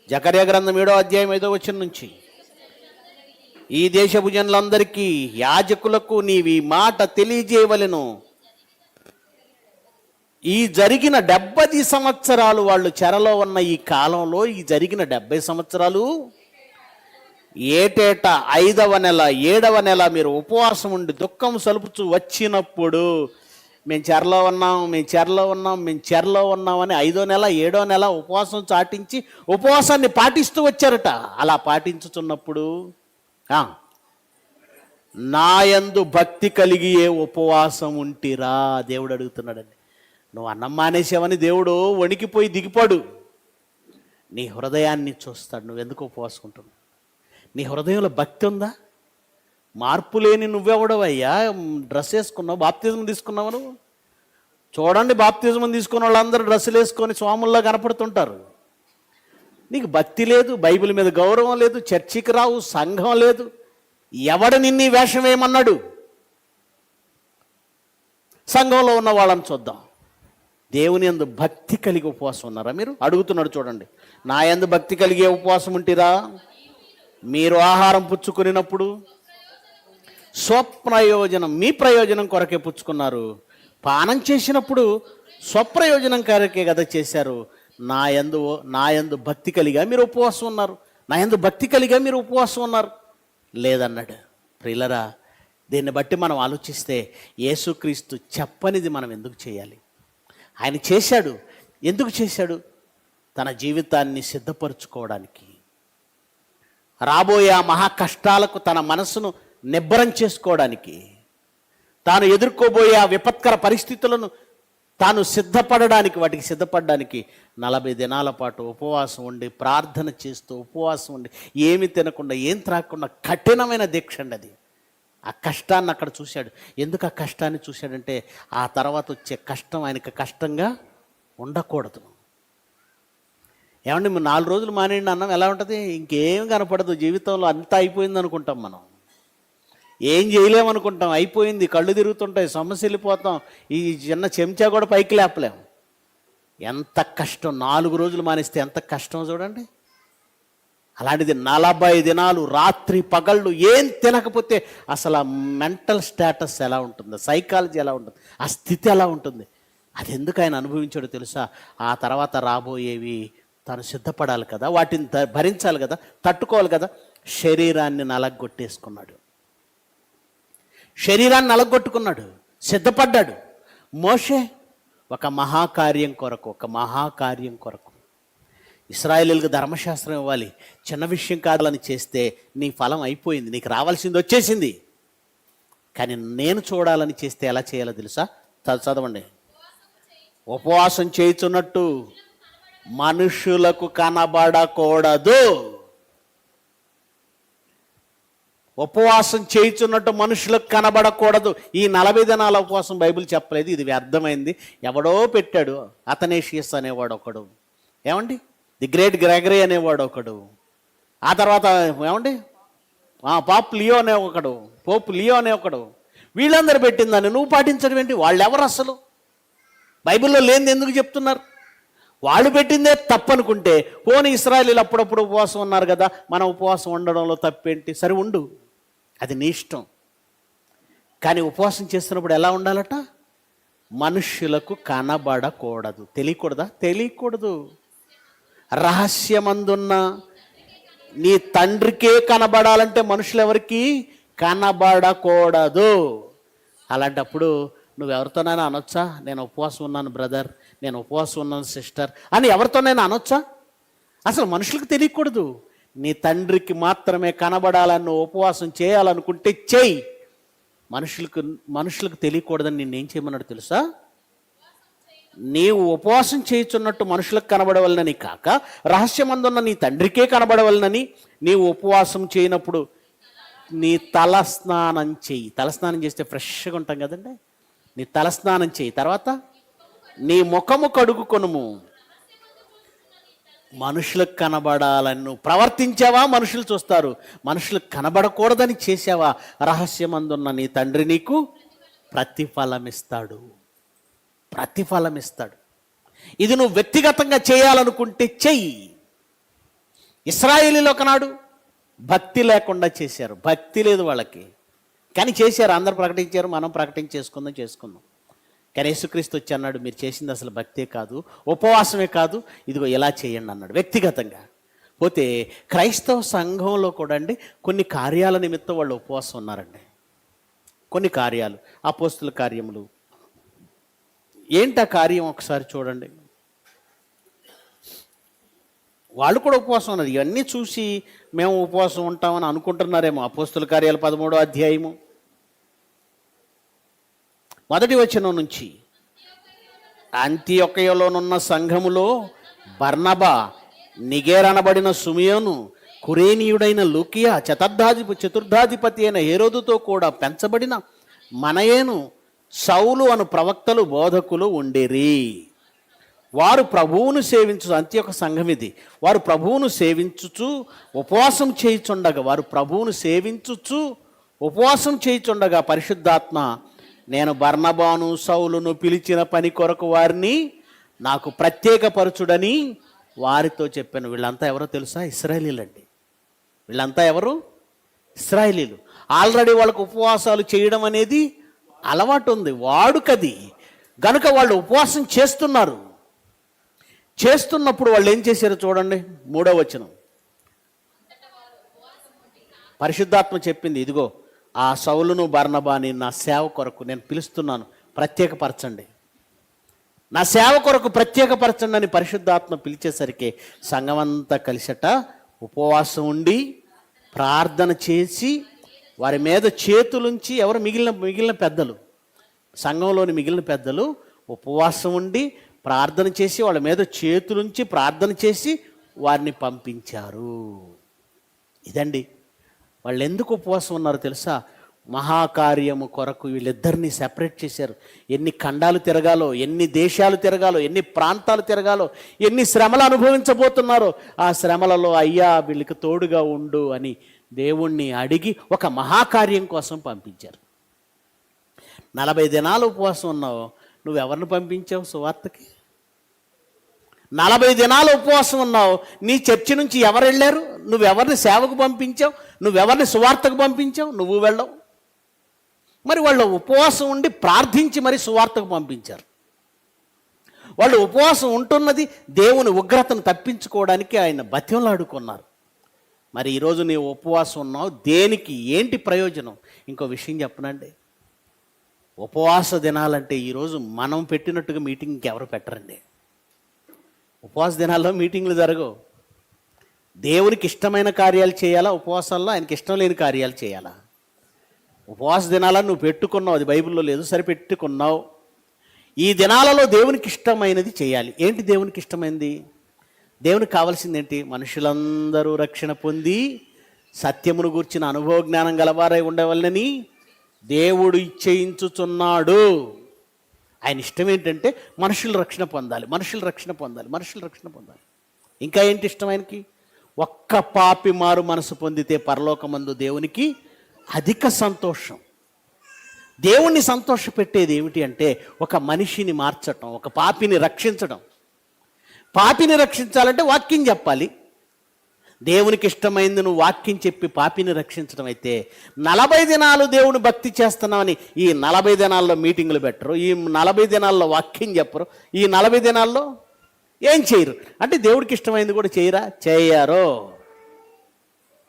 జకర్యా గ్రంథం 7వ అధ్యాయం 5వ వచనం నుంచి. ఈ దేశపు జనులందరికీ యాజకులకు నీవి మాట తెలియజేయవలెను. ఈ జరిగిన 70 సంవత్సరాలు వాళ్ళు చెరలో ఉన్న ఈ కాలంలో, ఈ జరిగిన 70 సంవత్సరాలు ఏటేటా 5వ నెల 7వ నెల మీరు ఉపవాసం ఉండి దుఃఖం సలుపుచు వచ్చినప్పుడు మేము చెరలో ఉన్నామని 5వ నెల 7వ నెల ఉపవాసం చాటించి ఉపవాసాన్ని పాటిస్తూ వచ్చారట. అలా పాటించుతున్నప్పుడు నా యందు భక్తి కలిగి ఏ ఉపవాసం ఉంటిరా దేవుడు అడుగుతున్నాడండి. నువ్వు అన్నం మానేసావని దేవుడు వణికిపోయి దిగిపోడు. నీ హృదయాన్ని చూస్తాడు. నువ్వు ఎందుకు ఉపవాసం ఉంటున్నావు? నీ హృదయంలో భక్తి ఉందా? మార్పు లేని నువ్వెవడవయ్యా? డ్రెస్ వేసుకున్నావు, బాప్తిజం తీసుకున్నావు నువ్వు. చూడండి, బాప్తిజం తీసుకున్న వాళ్ళందరూ డ్రెస్సులు వేసుకొని స్వాముల్లా కనపడుతుంటారు. నీకు భక్తి లేదు, బైబిల్ మీద గౌరవం లేదు, చర్చికి రావు, సంఘం లేదు. ఎవడు నిన్ను వేషం వేయమన్నాడు? సంఘంలో ఉన్న వాళ్ళని చూద్దాం. దేవుని యందు భక్తి కలిగి ఉపవాసం ఉన్నారా మీరు? అడుగుతున్నాడు చూడండి. నా యందు భక్తి కలిగే ఉపవాసం ఉంటిరా? మీరు ఆహారం పుచ్చుకున్నప్పుడు స్వప్రయోజనం, మీ ప్రయోజనం కొరకే పుచ్చుకున్నారు. పానం చేసినప్పుడు స్వప్రయోజనం కొరకే కదా చేశారు. నా యందు భక్తి కలిగా మీరు ఉపవాసం ఉన్నారు. నా యందు భక్తి కలిగా మీరు ఉపవాసం ఉన్నారు లేదన్నాడు. ప్రియులరా, దీన్ని బట్టి మనం ఆలోచిస్తే యేసుక్రీస్తు చెప్పనిది మనం ఎందుకు చేయాలి? ఆయన చేశాడు. ఎందుకు చేశాడు? తన జీవితాన్ని సిద్ధపరచుకోవడానికి, రాబోయే ఆ మహా కష్టాలకు తన మనసును నిబ్బరం చేసుకోవడానికి, తాను ఎదుర్కోబోయే ఆ విపత్కర పరిస్థితులను తాను సిద్ధపడడానికి, వాటికి సిద్ధపడడానికి 40 దినాల పాటు ఉపవాసం ఉండి ప్రార్థన చేస్తూ, ఉపవాసం ఉండి ఏమి తినకుండా ఏం త్రాగకుండా కఠినమైన దీక్ష అండి అది. ఆ కష్టాన్ని అక్కడ చూశాడు. ఎందుకు ఆ కష్టాన్ని చూశాడంటే ఆ తర్వాత వచ్చే కష్టం ఆయనకి కష్టంగా ఉండకూడదు. ఏమండి, 4 రోజులు మానేయండి అన్నం ఎలా ఉంటుంది? ఇంకేం కనపడదు జీవితంలో, అంతా అయిపోయింది అనుకుంటాం మనం. ఏం చేయలేమనుకుంటాం, అయిపోయింది, కళ్ళు తిరుగుతుంటాయి, సమస్య వెళ్ళిపోతాం, ఈ చిన్న చెంచా కూడా పైకి లేపలేం. ఎంత కష్టం! 4 రోజులు మానేస్తే ఎంత కష్టం చూడండి. అలాంటిది 40 దినాలు రాత్రి పగళ్ళు ఏం తినకపోతే అసలు ఆ మెంటల్ స్టేటస్ ఎలా ఉంటుందో, సైకాలజీ ఎలా ఉంటుంది, ఆ స్థితి ఎలా ఉంటుంది, అది ఎందుకు ఆయన అనుభవించాడో తెలుసా? ఆ తర్వాత రాబోయేవి తాను సిద్ధపడాలి కదా, వాటిని భరించాలి కదా, తట్టుకోవాలి కదా. శరీరాన్ని నలగొట్టేసుకున్నాడు, శరీరాన్ని నలగొట్టుకున్నాడు, సిద్ధపడ్డాడు. మోషే ఒక మహాకార్యం కొరకు ఇశ్రాయేలీయులకు ధర్మశాస్త్రం ఇవ్వాలి, చిన్న విషయం కాదని చేస్తే నీ ఫలం అయిపోయింది, నీకు రావాల్సింది వచ్చేసింది. కానీ నేను చూడాలని చేస్తే ఎలా చేయాలో తెలుసా? చదవండి. ఉపవాసం చేయుచున్నట్టు మనుషులకు కనబడకూడదు. ఉపవాసం చేయుచున్నట్టు మనుషులకు కనబడకూడదు. ఈ 40 దినాల ఉపవాసం బైబిల్ చెప్పలేదు, ఇది వ్యర్థమైంది. ఎవడో పెట్టాడు, అతనేషియస్ అనేవాడు ఒకడు, ఏమండి ది గ్రేట్ గ్రెగరీ అనేవాడు ఒకడు, ఆ తర్వాత ఏమండి పోప్ లియో అనే ఒకడు, వీళ్ళందరూ పెట్టిందని నువ్వు పాటించడం ఏంటి? వాళ్ళు ఎవరు అసలు? బైబిల్లో లేనిది ఎందుకు చెప్తున్నారు? వాళ్ళు పెట్టిందే తప్పనుకుంటే పోనీ ఇశ్రాయేలీయులు అప్పుడప్పుడు ఉపవాసం ఉన్నారు కదా, మనం ఉపవాసం ఉండడంలో తప్పేంటి? సరే ఉండు, అది నీ ఇష్టం. కానీ ఉపవాసం చేస్తున్నప్పుడు ఎలా ఉండాలట? మనుష్యులకు కనబడకూడదు. తెలియకూడదా? తెలియకూడదు. రహస్యమందున్న నీ తండ్రికే కనబడాలంటే మనుషులు ఎవరికి కనబడకూడదు. అలాంటప్పుడు నువ్వెవరితోనైనా అనొచ్చా, నేను ఉపవాసం ఉన్నాను బ్రదర్, నేను ఉపవాసం ఉన్నాను సిస్టర్ అని ఎవరితోనైనా అనొచ్చా? అసలు మనుషులకు తెలియకూడదు. నీ తండ్రికి మాత్రమే కనబడాలని నువ్వు ఉపవాసం చేయాలనుకుంటే చెయ్యి. మనుషులకు తెలియకూడదని నిన్నేం చేయమన్నాడు తెలుసా? నీవు ఉపవాసం చేయుచున్నట్టు మనుషులకు కనబడవలనని కాక రహస్యమందున్న నీ తండ్రికే కనబడవలనని నీవు ఉపవాసం చేయనప్పుడు నీ తలస్నానం చెయ్యి. తలస్నానం చేస్తే ఫ్రెష్గా ఉంటాం కదండి. నీ తలస్నానం చెయ్యి. తర్వాత నీ ముఖము కడుగుకొనుము. మనుషులకు కనబడాలని నువ్వు ప్రవర్తించావా? మనుషులు చూస్తారు. మనుషులకు కనబడకూడదని చేసావా? రహస్యమందున్న నీ తండ్రి నీకు ప్రతిఫలమిస్తాడు. ప్రతిఫలమిస్తాడు. ఇది నువ్వు వ్యక్తిగతంగా చేయాలనుకుంటే చెయ్యి. ఇశ్రాయేలీయులు ఒకనాడు భక్తి లేకుండా చేశారు. భక్తి లేదు వాళ్ళకి, కానీ చేశారు. అందరు ప్రకటించారు, మనం చేసుకుందాం. కానీ యేసుక్రీస్తు వచ్చి అన్నాడు, మీరు చేసింది అసలు భక్తే కాదు, ఉపవాసమే కాదు, ఇదిగో ఇలా చేయండి అన్నాడు వ్యక్తిగతంగా. పోతే క్రైస్తవ సంఘంలో కూడా అండి కొన్ని కార్యాల నిమిత్తం వాళ్ళు ఉపవాసం ఉన్నారండి. కొన్ని కార్యాలు, అపోస్తుల కార్యములు. ఏంటి ఆ కార్యం ఒకసారి చూడండి. వాళ్ళు కూడా ఉపవాసం ఉన్నారు. ఇవన్నీ చూసి మేము ఉపవాసం ఉంటామని అనుకుంటున్నారేమో. అపోస్తుల కార్యాలు 13వ అధ్యాయము 1వ వచనం నుంచి, అంతియొకయలోనున్న సంఘములో బర్నబా, నిగేర్ అనబడిన సుమియోను, కురేనీయుడైన లూకియా, చతుర్థాధిపతి అయిన హేరోదుతో కూడా పెంచబడిన మనయేను, సౌలు అను ప్రవక్తలు బోధకులు ఉండేరి. వారు ప్రభువును సేవించు, అంత్యొక సంఘం ఇది, వారు ప్రభువును సేవించుచు ఉపవాసం చేయుచుండగా పరిశుద్ధాత్మ, నేను బర్నబాను సౌలును పిలిచిన పని కొరకు వారిని నాకు ప్రత్యేకపరచుడని వారితో చెప్పాను. వీళ్ళంతా ఎవరో తెలుసా? ఇశ్రాయేలీలండి. వీళ్ళంతా ఎవరు? ఇశ్రాయేలీలు. ఆల్రెడీ వాళ్ళకు ఉపవాసాలు చేయడం అనేది అలవాటు ఉంది, వాడుకది. గనుక వాళ్ళు ఉపవాసం చేస్తున్నప్పుడు వాళ్ళు ఏం చేశారో చూడండి. 3వ వచనం, పరిశుద్ధాత్మ చెప్పింది, ఇదిగో ఆ సౌలును బర్నబాని నా సేవ కొరకు నేను పిలుస్తున్నాను, ప్రత్యేకపరచండి, నా సేవ కొరకు ప్రత్యేకపరచండి అని పరిశుద్ధాత్మ పిలిచేసరికి సంఘమంతా కలిసట ఉపవాసం ఉండి ప్రార్థన చేసి వారి మీద చేతులుంచి, ఎవరు? మిగిలిన పెద్దలు, సంఘంలోని మిగిలిన పెద్దలు ఉపవాసం ఉండి ప్రార్థన చేసి వాళ్ళ మీద చేతులుంచి ప్రార్థన చేసి వారిని పంపించారు. ఇదండి. వాళ్ళు ఎందుకు ఉపవాసం ఉన్నారో తెలుసా? మహాకార్యము కొరకు వీళ్ళిద్దరిని సెపరేట్ చేశారు. ఎన్ని ఖండాలు తిరగాలో, ఎన్ని దేశాలు తిరగాలో, ఎన్ని ప్రాంతాలు తిరగాలో, ఎన్ని శ్రమలు అనుభవించబోతున్నారో ఆ శ్రమలలో అయ్యా వీళ్ళకి తోడుగా ఉండు అని దేవుణ్ణి అడిగి ఒక మహాకార్యం కోసం పంపించారు. 40 దినాలు ఉపవాసం ఉన్నావు, నువ్వెవరిని పంపించావు సువార్తకి? 40 దినాలు ఉపవాసం ఉన్నావు, నీ చర్చి నుంచి ఎవరు వెళ్ళారు? నువ్వెవరిని సేవకు పంపించావు? నువ్వెవరిని సువార్తకు పంపించావు? నువ్వు వెళ్ళవు. మరి వాళ్ళు ఉపవాసం ఉండి ప్రార్థించి మరి సువార్తకు పంపించారు. వాళ్ళు ఉపవాసం ఉంటున్నది దేవుని ఉగ్రతను తప్పించుకోవడానికి ఆయన బతిమలాడుకున్నారు. మరి ఈరోజు నీవు ఉపవాసం ఉన్నావు, దేనికి? ఏంటి ప్రయోజనం? ఇంకో విషయం చెప్పనండి, ఉపవాస దినాలంటే ఈరోజు మనం పెట్టినట్టుగా మీటింగ్కి ఎవరు పెట్టరండి. ఉపవాస దినాల్లో మీటింగ్లు జరగవు. దేవునికి ఇష్టమైన కార్యాలు చేయాలా ఉపవాసాల్లో? ఆయనకి ఇష్టం లేని కార్యాలు చేయాలా? ఉపవాస దినాలను నువ్వు పెట్టుకున్నావు, అది బైబిల్లో లేదు, సరిపెట్టుకున్నావు. ఈ దినాలలో దేవునికి ఇష్టమైనది చేయాలి. ఏంటి దేవునికి ఇష్టమైనది? దేవునికి కావాల్సింది ఏంటి? మనుషులందరూ రక్షణ పొంది సత్యమును గూర్చిన అనుభవ జ్ఞానం గలవారై ఉండవలనని దేవుడు ఇచ్చేయించుచున్నాడు. ఆయన ఇష్టం ఏంటంటే మనుషులు రక్షణ పొందాలి. ఇంకా ఏంటి ఇష్టం ఆయనకి? ఒక్క పాపి మారు మనసు పొందితే పరలోకమందు దేవునికి అధిక సంతోషం. దేవుణ్ణి సంతోషపెట్టేది ఏమిటి అంటే ఒక మనిషిని మార్చటం, ఒక పాపిని రక్షించడం. పాపిని రక్షించాలంటే వాక్యం చెప్పాలి, దేవునికి ఇష్టమైంది నువ్వు వాక్యం చెప్పి పాపిని రక్షించడం అయితే, 40 దినాలు దేవుని భక్తి చేస్తున్నామని ఈ 40 దినాల్లో మీటింగులు పెట్టరు, ఈ 40 దినాల్లో వాక్యం చెప్పరు, ఈ 40 దినాల్లో ఏం చేయరు. అంటే దేవుడికి ఇష్టమైంది కూడా చేయరా?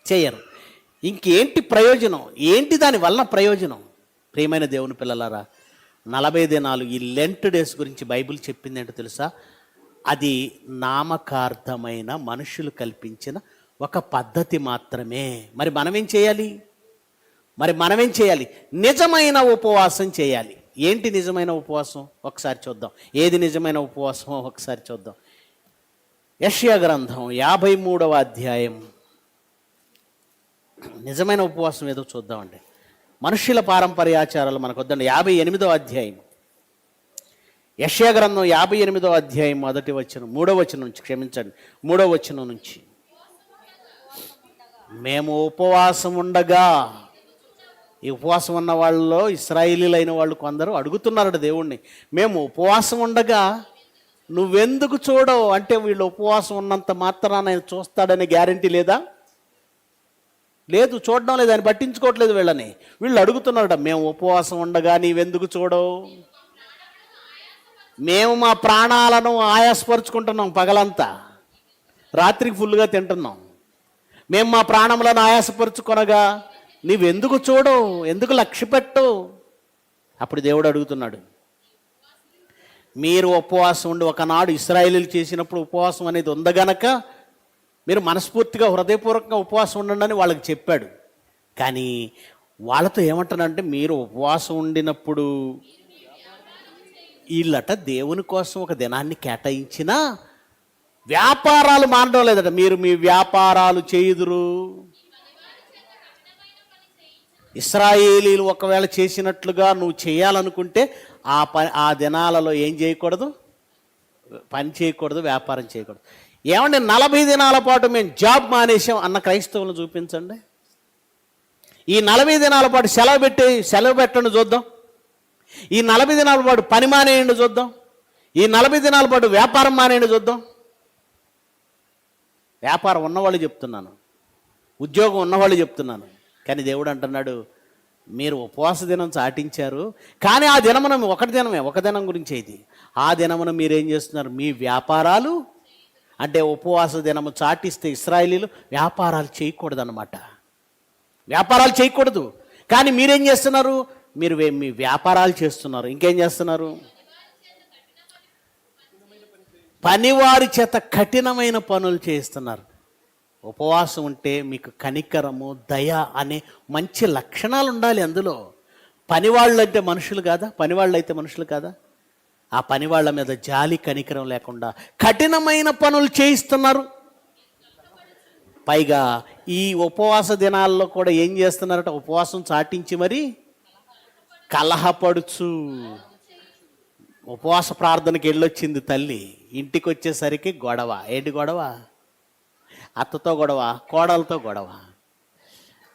చేయరు. ఇంకేంటి ప్రయోజనం? ఏంటి దాని వలన ప్రయోజనం? ప్రియమైన దేవుని పిల్లలారా, 40 దినాలు ఈ లెంట్ డేస్ గురించి బైబిల్ చెప్పింది ఏంటో తెలుసా? అది నామకార్థమైన మనుషులు కల్పించిన ఒక పద్ధతి మాత్రమే. మరి మనమేం చేయాలి? నిజమైన ఉపవాసం చేయాలి. ఏంటి నిజమైన ఉపవాసం? ఒకసారి చూద్దాం. ఏది నిజమైన ఉపవాసం ఒకసారి చూద్దాం. యెషయా గ్రంథం 53వ అధ్యాయం. నిజమైన ఉపవాసం ఏదో చూద్దామండి. మనుష్యుల పారంపర్యాచారాలు మనకు వద్దండి. 58వ అధ్యాయం, యెషయా గ్రంథం 58వ అధ్యాయం 1వ వచనం, 3వ వచనం నుంచి, క్షమించండి, 3వ వచనం నుంచి. మేము ఉపవాసం ఉండగా, ఈ ఉపవాసం ఉన్న వాళ్ళలో ఇశ్రాయేలీలైన వాళ్ళు కొందరు అడుగుతున్నారట దేవుణ్ణి, మేము ఉపవాసం ఉండగా నువ్వెందుకు చూడవు? అంటే వీళ్ళు ఉపవాసం ఉన్నంత మాత్రాన ఆయన చూస్తాడనే గ్యారంటీ లేదా? లేదు, చూడడం లేదు, ఆయన పట్టించుకోవట్లేదు వీళ్ళని. వీళ్ళు అడుగుతున్నారట, మేము ఉపవాసం ఉండగా నీవెందుకు చూడవు? మేము మా ప్రాణాలను ఆయాసపరుచుకుంటున్నాం, పగలంతా రాత్రికి ఫుల్గా తింటున్నాం. మేము మా ప్రాణములను ఆయాసపరుచుకొనగా నీవెందుకు చూడవు? ఎందుకు లక్ష్య పెట్టవు? అప్పుడు దేవుడు అడుగుతున్నాడు, మీరు ఉపవాసం ఉండి, ఒకనాడు ఇశ్రాయేలీలు చేసినప్పుడు ఉపవాసం అనేది ఉందగనక మీరు మనస్ఫూర్తిగా హృదయపూర్వకంగా ఉపవాసం ఉండండి అని వాళ్ళకి చెప్పాడు. కానీ వాళ్ళతో ఏమంటానంటే, మీరు ఉపవాసం ఉండినప్పుడు వీళ్ళట దేవుని కోసం ఒక దినాన్ని కేటాయించినా వ్యాపారాలు మానడం లేదట. మీరు మీ వ్యాపారాలు చేయుదురు. ఇశ్రాయేలీలు ఒకవేళ చేసినట్లుగా నువ్వు చేయాలనుకుంటే ఆ దినాలలో ఏం చేయకూడదు? పని చేయకూడదు, వ్యాపారం చేయకూడదు. ఏమంటే 40 దినాల పాటు మేము జాబ్ మానేసాం అన్న క్రైస్తవులను చూపించండి. ఈ 40 దినాల పాటు సెలవు పెట్టండి చూద్దాం. ఈ 40 దినాల పాటు పని మానేయండి చూద్దాం. ఈ 40 దినాల పాటు వ్యాపారం మానేయండి చూద్దాం. వ్యాపారం ఉన్నవాళ్ళు చెప్తున్నాను, ఉద్యోగం ఉన్నవాళ్ళు చెప్తున్నాను. కానీ దేవుడు అంటున్నాడు, మీరు ఉపవాస దినం చాటించారు, కానీ ఆ దినమున ఒక దినం గురించి ఇది. ఆ దినమున మీరేం చేస్తున్నారు? మీ వ్యాపారాలు, అంటే ఉపవాస దినము చాటిస్తే ఇశ్రాయేలీలు వ్యాపారాలు చేయకూడదు అన్నమాట. వ్యాపారాలు చేయకూడదు. కానీ మీరేం చేస్తున్నారు? మీరు మీ వ్యాపారాలు చేస్తున్నారు. ఇంకేం చేస్తున్నారు? పనివారి చేత కఠినమైన పనులు చేస్తున్నారు. ఉపవాసం ఉంటే మీకు కనికరము, దయ అనే మంచి లక్షణాలు ఉండాలి అందులో. పనివాళ్ళు అయితే మనుషులు కాదా? ఆ పనివాళ్ళ మీద జాలి కనికరం లేకుండా కఠినమైన పనులు చేయిస్తున్నారు. పైగా ఈ ఉపవాస దినాల్లో కూడా ఏం చేస్తున్నారట? ఉపవాసం చాటించి మరి కలహపడుచు. ఉపవాస ప్రార్థనకి వెళ్ళొచ్చింది తల్లి, ఇంటికి వచ్చేసరికి గొడవ. ఏంటి గొడవ? అత్తతో గొడవ, కోడలతో గొడవ.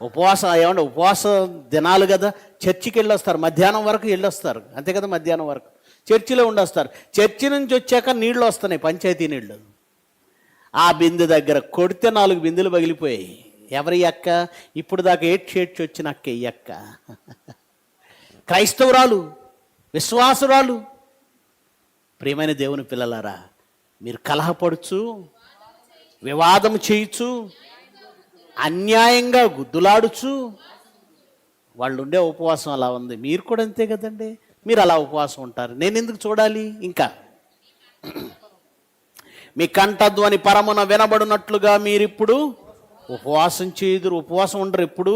ఉపవాస దినాలు కదా, చర్చికి వెళ్ళొస్తారు, మధ్యాహ్నం వరకు వెళ్ళొస్తారు, అంతే కదా, మధ్యాహ్నం వరకు చర్చిలో ఉండొస్తారు. చర్చి నుంచి వచ్చాక నీళ్ళు వస్తున్నాయి, పంచాయతీ నీళ్ళు. ఆ బిందె దగ్గర కొడితే 4 బిందెలు పగిలిపోయాయి. ఎవరి అక్క? ఇప్పుడు దాకా ఏడ్చి వచ్చిన అక్క ఈ అక్క. క్రైస్తవురాలు, విశ్వాసురాలు. ప్రియమైన దేవుని పిల్లలారా, మీరు కలహపడుచు, వివాదం చేయొచ్చు, అన్యాయంగా గుద్దులాడుచు వాళ్ళు ఉండే ఉపవాసం అలా ఉంది. మీరు కూడా అంతే కదండి, మీరు అలా ఉపవాసం ఉంటారు. నేను ఎందుకు చూడాలి? ఇంకా మీ కంఠధ్వని పరమున వినబడినట్లుగా మీరిప్పుడు ఉపవాసం చేయుదురు. ఉపవాసం ఉండరు ఎప్పుడు.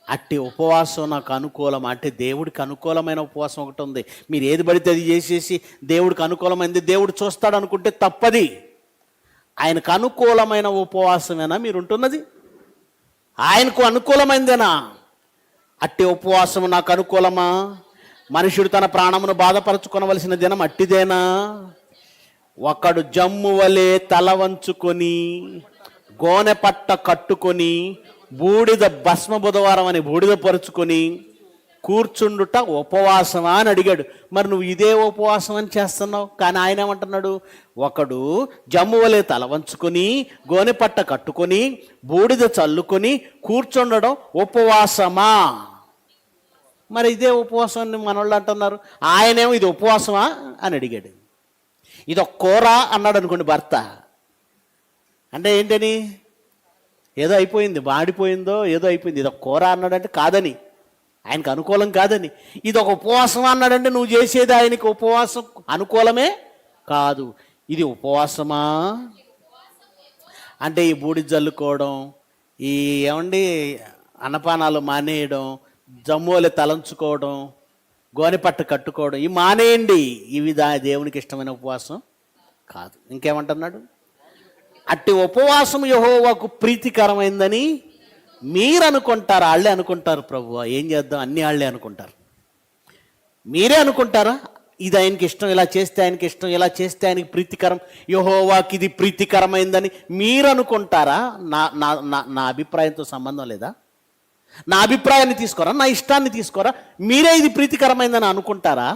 అట్టి ఉపవాసం నాకు అనుకూలం. అంటే దేవుడికి అనుకూలమైన ఉపవాసం ఒకటి ఉంది. మీరు ఏది పడితే అది చేసేసి దేవుడికి అనుకూలమైంది దేవుడు చూస్తాడు అనుకుంటే తప్పది. ఆయనకు అనుకూలమైన ఉపవాసమేనా మీరు ఉంటున్నది? ఆయనకు అనుకూలమైందేనా? అట్టి ఉపవాసం నాకు అనుకూలమా? మనుషుడు తన ప్రాణమును బాధపరచుకొనవలసిన దినం అట్టిదేనా? ఒకడు జమ్ము వలె తల వంచుకొని, గోనె పట్ట కట్టుకొని, బూడిద భస్మ బుధవారం అని బూడిద పరుచుకొని, కూర్చుండుట ఉపవాసమా అని అడిగాడు. మరి నువ్వు ఇదే ఉపవాసం అని చేస్తున్నావు. కానీ ఆయన ఏమంటున్నాడు, ఒకడు జమ్ము వలె తల వంచుకొని గోనెపట్ట కట్టుకొని బూడిద చల్లుకొని కూర్చుండడం ఉపవాసమా? మరి ఇదే ఉపవాసం అని మనోళ్ళు అంటున్నారు. ఆయనేమో ఇది ఉపవాసమా అని అడిగాడు. ఇది ఒక కూర అన్నాడు అనుకోండి భర్త, అంటే ఏంటని, ఏదో అయిపోయింది, వాడిపోయిందో ఏదో అయిపోయింది. ఇది ఒక కూర అన్నాడంటే కాదని, ఆయనకు అనుకూలం కాదని. ఇది ఒక ఉపవాసం అన్నాడంటే నువ్వు చేసేది ఆయనకి ఉపవాసం అనుకూలమే కాదు. ఇది ఉపవాసమా అంటే ఈ బూడిద జల్లుకోవడం, ఈ ఏమండి అన్నపానాలు మానేయడం, జమ్ములు తలంచుకోవడం, గోనెపట్టు కట్టుకోవడం, ఇవి మానేయండి. ఇవి దేవునికి ఇష్టమైన ఉపవాసం కాదు. ఇంకేమంటున్నాడు, అట్టి ఉపవాసం యెహోవాకు ప్రీతికరమైందని మీరు అనుకుంటారు. వాళ్ళే అనుకుంటారు, ప్రభువా ఏం చేద్దాం, అన్ని వాళ్ళే అనుకుంటారు. మీరే అనుకుంటారా ఇది ఆయనకి ఇష్టం, ఇలా చేస్తే ఆయనకి ఇష్టం, ఇలా చేస్తే ఆయనకి ప్రీతికరం, యెహోవాకి ఇది ప్రీతికరమైందని మీరు అనుకుంటారా? నా అభిప్రాయంతో సంబంధం లేదా? నా అభిప్రాయాన్ని తీసుకోరా, నా ఇష్టాన్ని తీసుకోరా, మీరే ఇది ప్రీతికరమైందని అనుకుంటారా?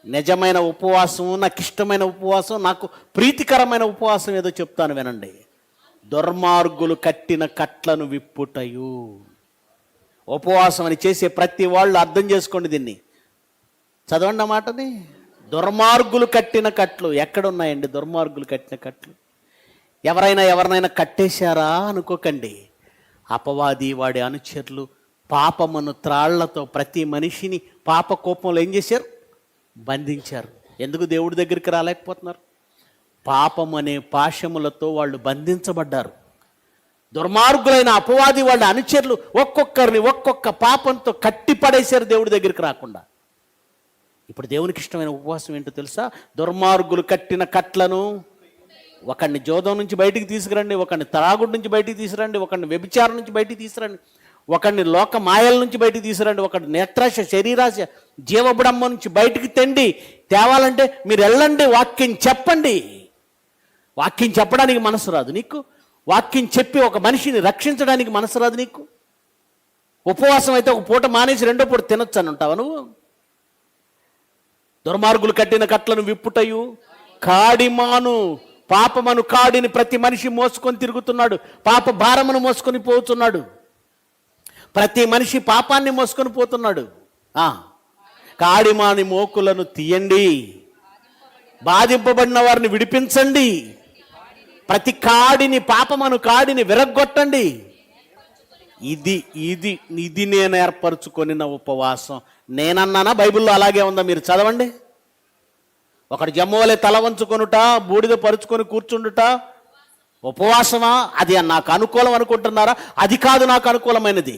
నిజమైన ఉపవాసం, నాకు ఇష్టమైన ఉపవాసం, నాకు ప్రీతికరమైన ఉపవాసం ఏదో చెప్తాను వినండి. దుర్మార్గులు కట్టిన కట్లను విప్పుటయు. ఉపవాసం అని చేసే ప్రతి వాళ్ళు అర్థం చేసుకోండి, దీన్ని చదవండి అన్నమాటని. దుర్మార్గులు కట్టిన కట్లు ఎక్కడున్నాయండి? దుర్మార్గులు కట్టిన కట్లు ఎవరినైనా కట్టేశారా అనుకోకండి. అపవాది వాడి అనుచరులు పాపమును త్రాళ్లతో ప్రతి మనిషిని పాప కోపంలో ఏం చేశారు? బంధించారు. ఎందుకు దేవుడి దగ్గరికి రాలేకపోతున్నారు? పాపం అనే పాశములతో వాళ్ళు బంధించబడ్డారు. దుర్మార్గులైన అపవాది వాళ్ళ అనుచరులు ఒక్కొక్కరిని ఒక్కొక్క పాపంతో కట్టి పడేశారు దేవుడి దగ్గరికి రాకుండా. ఇప్పుడు దేవునికి ఇష్టమైన ఉపవాసం ఏంటో తెలుసా? దుర్మార్గులు కట్టిన కట్లను, ఒకడిని జోదం నుంచి బయటికి తీసుకురండి, ఒకడిని త్రాగుడు నుంచి బయటికి తీసుకురండి, ఒకడిని వ్యభిచారం నుంచి బయటికి తీసుకురండి, ఒకడిని లోక మాయల నుంచి బయటికి తీసుకురండి, ఒకటి నేత్రాశ, శరీరాశ, జీవబుడమ్మ నుంచి బయటికి తేవాలంటే మీరు వెళ్ళండి, వాక్యం చెప్పండి. వాక్యం చెప్పడానికి మనసు రాదు నీకు? వాక్యం చెప్పి ఒక మనిషిని రక్షించడానికి మనసు రాదు నీకు? ఉపవాసం అయితే ఒక పూట మానేసి రెండో పూట తినొచ్చు అని ఉంటావా నువ్వు? దుర్మార్గులు కట్టిన కట్లను విప్పుటయు, కాడిమాను, పాపమను కాడిని ప్రతి మనిషి మోసుకొని తిరుగుతున్నాడు, పాప భారమును మోసుకొని పోతున్నాడు. ప్రతి మనిషి పాపాన్ని మోసుకొని పోతున్నాడు. కాడిమాని మోకులను తీయండి, బాధింపబడిన వారిని విడిపించండి, ప్రతి కాడిని, పాపమను కాడిని విరగ్గొట్టండి. ఇది ఇది ఇది నేను ఏర్పరచుకొనిన ఉపవాసం. నేనన్నానా? బైబిల్లో అలాగే ఉందా? మీరు చదవండి. ఒకటి జమ్మవలే తల వంచుకొనుట, బూడిద పరుచుకొని కూర్చుండుట ఉపవాసమా? అది నాకు అనుకూలం అనుకుంటున్నారా? అది కాదు నాకు అనుకూలమైనది.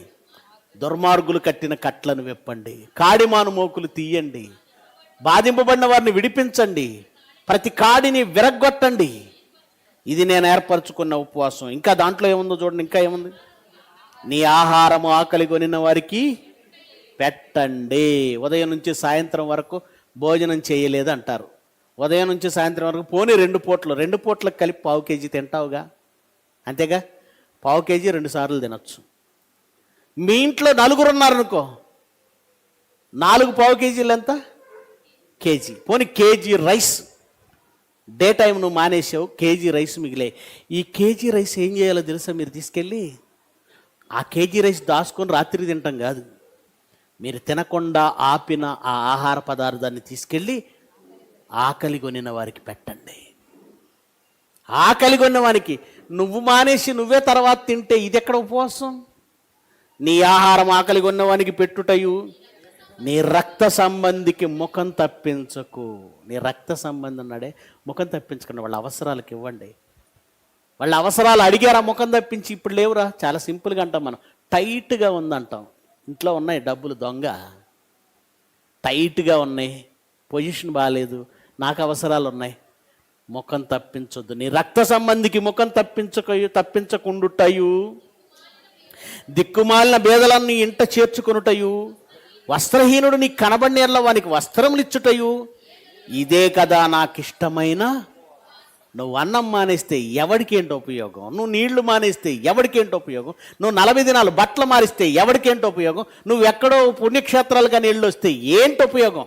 దుర్మార్గులు కట్టిన కట్లను విప్పండి, కాడిమాను మోకులు తీయండి, బాధింపబడిన వారిని విడిపించండి, ప్రతి కాడిని విరగ్గొట్టండి. ఇది నేను ఏర్పరచుకున్న ఉపవాసం. ఇంకా దాంట్లో ఏముందో చూడండి. ఇంకా ఏముంది? నీ ఆహారము ఆకలి కొనిన వారికి పెట్టండి. ఉదయం నుంచి సాయంత్రం వరకు భోజనం చేయలేదు అంటారు. ఉదయం నుంచి సాయంత్రం వరకు పోనీ రెండు పూట్లకు కలిపి 1/4 కేజీ తింటావుగా, అంతేగా? 1/4 కేజీ 2 సార్లు తినొచ్చు. మీ ఇంట్లో 4 ఉన్నారనుకో, 4 1/4 కేజీలు ఎంత? కేజీ. పోనీ కేజీ రైస్ డే టైం నువ్వు మానేసావు, కేజీ రైస్ మిగిలే. ఈ కేజీ రైస్ ఏం చేయాలో తెలుసా? మీరు తీసుకెళ్ళి ఆ కేజీ రైస్ దాచుకొని రాత్రి తింటాం కాదు, మీరు తినకుండా ఆపిన ఆ ఆహార పదార్థాన్ని తీసుకెళ్ళి ఆకలి కొనిన వారికి పెట్టండి. ఆకలి కొన్న వారికి నువ్వు మానేసి నువ్వే తర్వాత తింటే ఇది ఎక్కడ ఉపవాసం? నీ ఆహారం ఆకలి కొన్నవానికి పెట్టుటయు, నీ రక్త సంబంధికి ముఖం తప్పించకు. నీ రక్త సంబంధం ఉన్నాడే, ముఖం తప్పించకండి. వాళ్ళ అవసరాలకు ఇవ్వండి. వాళ్ళ అవసరాలు అడిగారా? ముఖం తప్పించి ఇప్పుడు లేవురా. చాలా సింపుల్గా అంటాం మనం, టైట్గా ఉందంటాం. ఇంట్లో ఉన్నాయి డబ్బులు దొంగ, టైట్గా ఉన్నాయి, పొజిషన్ బాగాలేదు, నాకు అవసరాలు ఉన్నాయి. ముఖం తప్పించొద్దు. నీ రక్త సంబంధికి ముఖం తప్పించకుండుటయు, దిక్కుమాలిన బేదలన్నీ ఇంట చేర్చుకొనుటయు, వస్త్రహీనుడు నీ కనబడినేర్ల వానికి వస్త్రములు ఇచ్చుటయు, ఇదే కదా నాకు ఇష్టమైన నువ్వు అన్నం మానేస్తే ఎవడికేంటి ఉపయోగం, నువ్వు నీళ్లు మానేస్తే ఎవడికేంటి ఉపయోగం, నువ్వు 40 దినాలు బట్టలు మారిస్తే ఎవడికేంటి ఉపయోగం, నువ్వు ఎక్కడో పుణ్యక్షేత్రాలుగా నీళ్ళు వస్తే ఏంటి ఉపయోగం?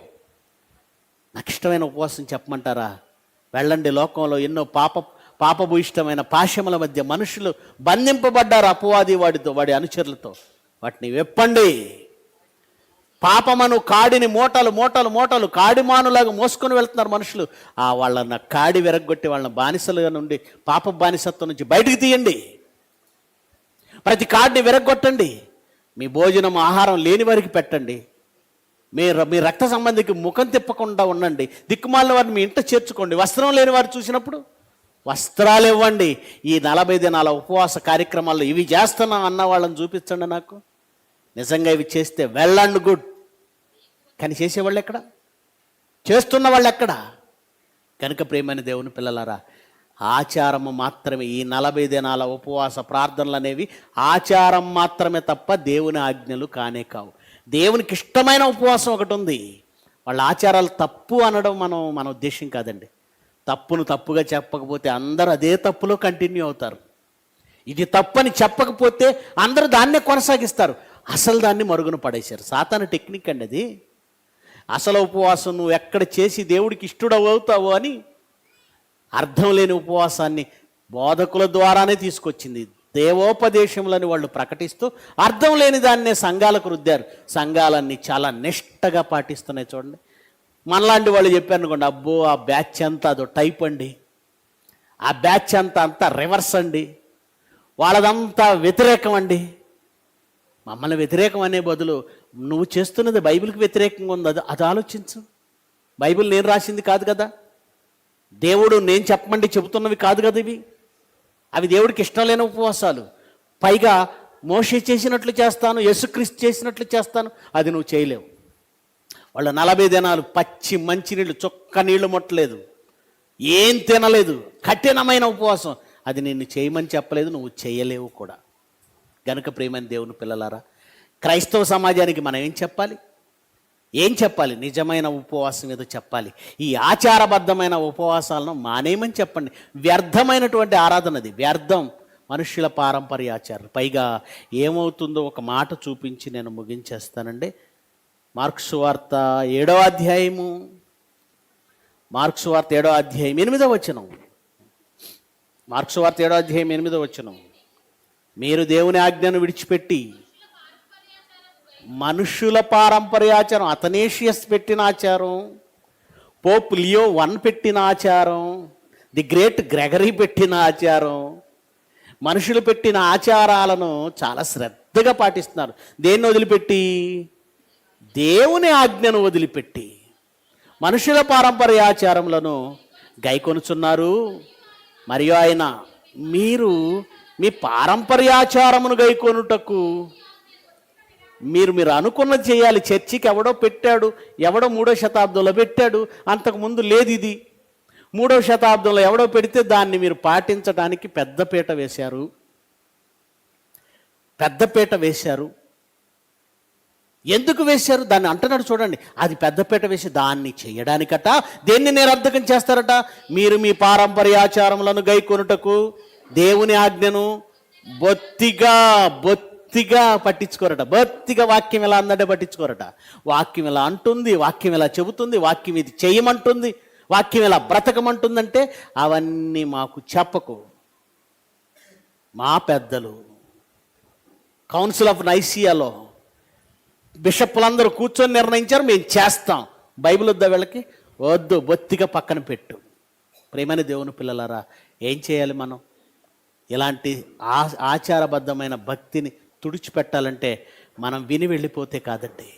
నాకు ఇష్టమైన ఉపవాసం చెప్పమంటారా? వెళ్ళండి, లోకంలో ఎన్నో పాపభూయిష్టమైన పాశముల మధ్య మనుషులు బంధింపబడ్డారు అపవాది వాడి అనుచరులతో. వాటిని విప్పండి. పాపమను కాడిని మూటలు మూటలు మూటలు కాడిమానులాగా మోసుకొని వెళ్తున్నారు మనుషులు. వాళ్ళన్న కాడి విరగొట్టి వాళ్ళని బానిసలుగా నుండి పాప బానిసత్వం నుంచి బయటికి తీయండి. ప్రతి కాడిని విరగొట్టండి. మీ భోజనం ఆహారం లేని వారికి పెట్టండి. మీ రక్త సంబంధికి ముఖం తిప్పకుండా ఉండండి. దిక్కుమాలిన వారిని మీ ఇంట చేర్చుకోండి. వస్త్రం లేని వారు చూసినప్పుడు వస్త్రాలు ఇవ్వండి. ఈ 40 దినాల ఉపవాస కార్యక్రమాల్లో ఇవి చేస్తున్నాం అన్న వాళ్ళని చూపించండి నాకు. నిజంగా ఇవి చేస్తే వెల్ అండ్ గుడ్. కానీ చేసేవాళ్ళు ఎక్కడ? చేస్తున్న వాళ్ళు ఎక్కడ? కనుక ప్రియమైన దేవుని పిల్లలారా, ఆచారము మాత్రమే. ఈ 40 దినాల ఉపవాస ప్రార్థనలు అనేవి ఆచారం మాత్రమే తప్ప దేవుని ఆజ్ఞలు కానే కావు. దేవునికి ఇష్టమైన ఉపవాసం ఒకటి ఉంది. వాళ్ళ ఆచారాలు తప్పు అనడం మన ఉద్దేశం కాదండి. తప్పును తప్పుగా చెప్పకపోతే అందరూ అదే తప్పులో కంటిన్యూ అవుతారు. ఇది తప్పని చెప్పకపోతే అందరూ దాన్నే కొనసాగిస్తారు. అసలు దాన్ని మరుగున పడేశారు. సాతాను టెక్నిక్ అండి అది. అసలు ఉపవాసం నువ్వు ఎక్కడ చేసి దేవుడికి ఇష్టడవుతావు అని అర్థం లేని ఉపవాసాన్ని బోధకుల ద్వారానే తీసుకొచ్చింది. దేవోపదేశములని వాళ్ళు ప్రకటిస్తూ అర్థం లేని దాన్నే సంఘాలకు రుద్దారు. సంఘాలన్నీ చాలా నిష్టగా పాటిస్తున్నాయి. చూడండి, మనలాంటి వాళ్ళు చెప్పారు అనుకోండి, అబ్బో ఆ బ్యాచ్ అంతా అదో టైప్ అండి, ఆ బ్యాచ్ అంతా రివర్స్ అండి, వాళ్ళదంతా వ్యతిరేకం అండి. మమ్మల్ని వ్యతిరేకం అనే బదులు నువ్వు చేస్తున్నది బైబిల్కి వ్యతిరేకంగా ఉంది, అది ఆలోచించు. బైబిల్ నేను రాసింది కాదు కదా, దేవుడు నేను చెప్పమండి చెబుతున్నవి కాదు కదా ఇవి. అవి దేవుడికి ఇష్టం లేని ఉపవాసాలు. పైగా మోషే చేసినట్లు చేస్తాను, యేసుక్రీస్తు చేసినట్లు చేస్తాను, అది నువ్వు చేయలేవు. వాళ్ళు 40 దినాలు పచ్చి మంచినీళ్ళు, చొక్క నీళ్లు ముట్టలేదు, ఏం తినలేదు, కఠినమైన ఉపవాసం. అది నిన్ను చేయమని చెప్పలేదు, నువ్వు చేయలేవు కూడా. గనుక ప్రియమైన దేవుని పిల్లలారా, క్రైస్తవ సమాజానికి మనం ఏం చెప్పాలి? నిజమైన ఉపవాసం ఏదో చెప్పాలి. ఈ ఆచారబద్ధమైన ఉపవాసాలను మానేయమని చెప్పండి. వ్యర్థమైనటువంటి ఆరాధన అది, వ్యర్థం, మనుష్యుల పారంపర్య ఆచారం. పైగా ఏమవుతుందో ఒక మాట చూపించి నేను ముగించేస్తానండి. మార్కు సువార్త 7వ అధ్యాయము, మార్కు సువార్త 7వ అధ్యాయం 8వ వచనం. మార్కు సువార్త 7వ అధ్యాయం 8వ వచనం. మీరు దేవుని ఆజ్ఞను విడిచిపెట్టి మనుష్యుల పారంపర్యాచారం, అథనేషియస్ పెట్టిన ఆచారం, పోప్ లియో I పెట్టిన ఆచారం, ది గ్రేట్ గ్రెగరీ పెట్టిన ఆచారం, మనుషులు పెట్టిన ఆచారాలను చాలా శ్రద్ధగా పాటిస్తున్నారు. దేన్ని వదిలిపెట్టి? దేవుని ఆజ్ఞను వదిలిపెట్టి మనుషుల పారంపర్యాచారములను గైకొనుచున్నారు. మరియు ఆయన, మీరు మీ పారంపర్యాచారమును గైకొనుటకు మీరు అనుకున్నది చేయాలి. చర్చికి ఎవడో పెట్టాడు, ఎవడో 3వ శతాబ్దంలో పెట్టాడు, అంతకుముందు లేదు ఇది. 3వ శతాబ్దంలో ఎవడో పెడితే దాన్ని మీరు పాటించడానికి పెద్దపీట వేశారు. ఎందుకు వేశారు? దాన్ని అంటున్నాడు చూడండి. అది పెద్దపీట వేసి దాన్ని చేయడానికట. దేన్ని నిరర్ధకం చేస్తారట? మీరు మీ పారంపర్యాచారములను గైకొనుటకు దేవుని ఆజ్ఞను బొత్తిగా పట్టించుకోరట. బొత్తిగా వాక్యం ఎలా అందంటే పట్టించుకోరట. వాక్యం ఎలా అంటుంది, వాక్యం ఎలా చెబుతుంది, వాక్యం ఇది చేయమంటుంది, వాక్యం ఎలా బ్రతకమంటుందంటే అవన్నీ మాకు చెప్పకు. మా పెద్దలు కౌన్సిల్ ఆఫ్ నైసియాలో బిషప్పులందరూ కూర్చొని నిర్ణయించారు, మేము చేస్తాం. బైబిల్ వద్దా వీళ్ళకి? వద్దు, బొత్తిగా పక్కన పెట్టు. ప్రేమైన దేవుని పిల్లలారా, ఏం చేయాలి మనం? ఇలాంటి ఆచారబద్ధమైన భక్తిని తుడిచిపెట్టాలంటే మనం విని వెళ్ళిపోతే కాదండి.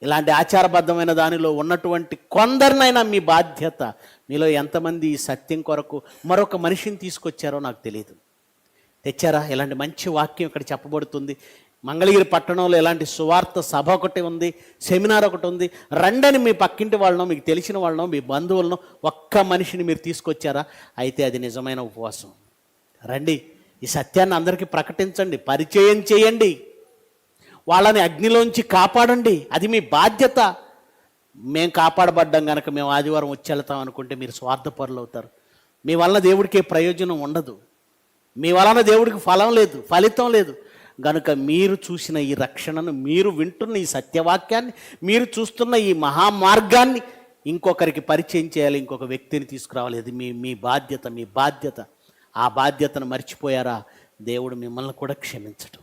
ఇలాంటి ఆచారబద్ధమైన దానిలో ఉన్నటువంటి కొందరినైనా మీ బాధ్యత. మీలో ఎంతమంది ఈ సత్యం కొరకు మరొక మనిషిని తీసుకొచ్చారో నాకు తెలియదు. తెచ్చారా? ఇలాంటి మంచి వాక్యం ఇక్కడ చెప్పబడుతుంది. మంగళగిరి పట్టణంలో ఇలాంటి సువార్త సభ ఒకటి ఉంది, సెమినార్ ఒకటి ఉంది. రండని మీ పక్కింటి వాళ్ళనో, మీకు తెలిసిన వాళ్ళనో, మీ బంధువులను ఒక్క మనిషిని మీరు తీసుకొచ్చారా? అయితే అది నిజమైన ఉపవాసం. రండి, ఈ సత్యాన్ని అందరికీ ప్రకటించండి, పరిచయం చేయండి, వాళ్ళని అగ్నిలోంచి కాపాడండి. అది మీ బాధ్యత. మేము కాపాడబడ్డాం కనుక మేము ఆదివారం వచ్చి వెళ్తాం అనుకుంటే మీరు స్వార్థపరులు అవుతారు. మీ వలన దేవుడికి ప్రయోజనం ఉండదు, మీ వలన దేవుడికి ఫలితం లేదు. గనుక మీరు చూసిన ఈ రక్షణను, మీరు వింటున్న ఈ సత్యవాక్యాన్ని, మీరు చూస్తున్న ఈ మహామార్గాన్ని ఇంకొకరికి పరిచయం చేయాలి, ఇంకొక వ్యక్తిని తీసుకురావాలి. ఇది మీ బాధ్యత. ఆ బాధ్యతను మర్చిపోయారా, దేవుడు మిమ్మల్ని కూడా క్షమించడు.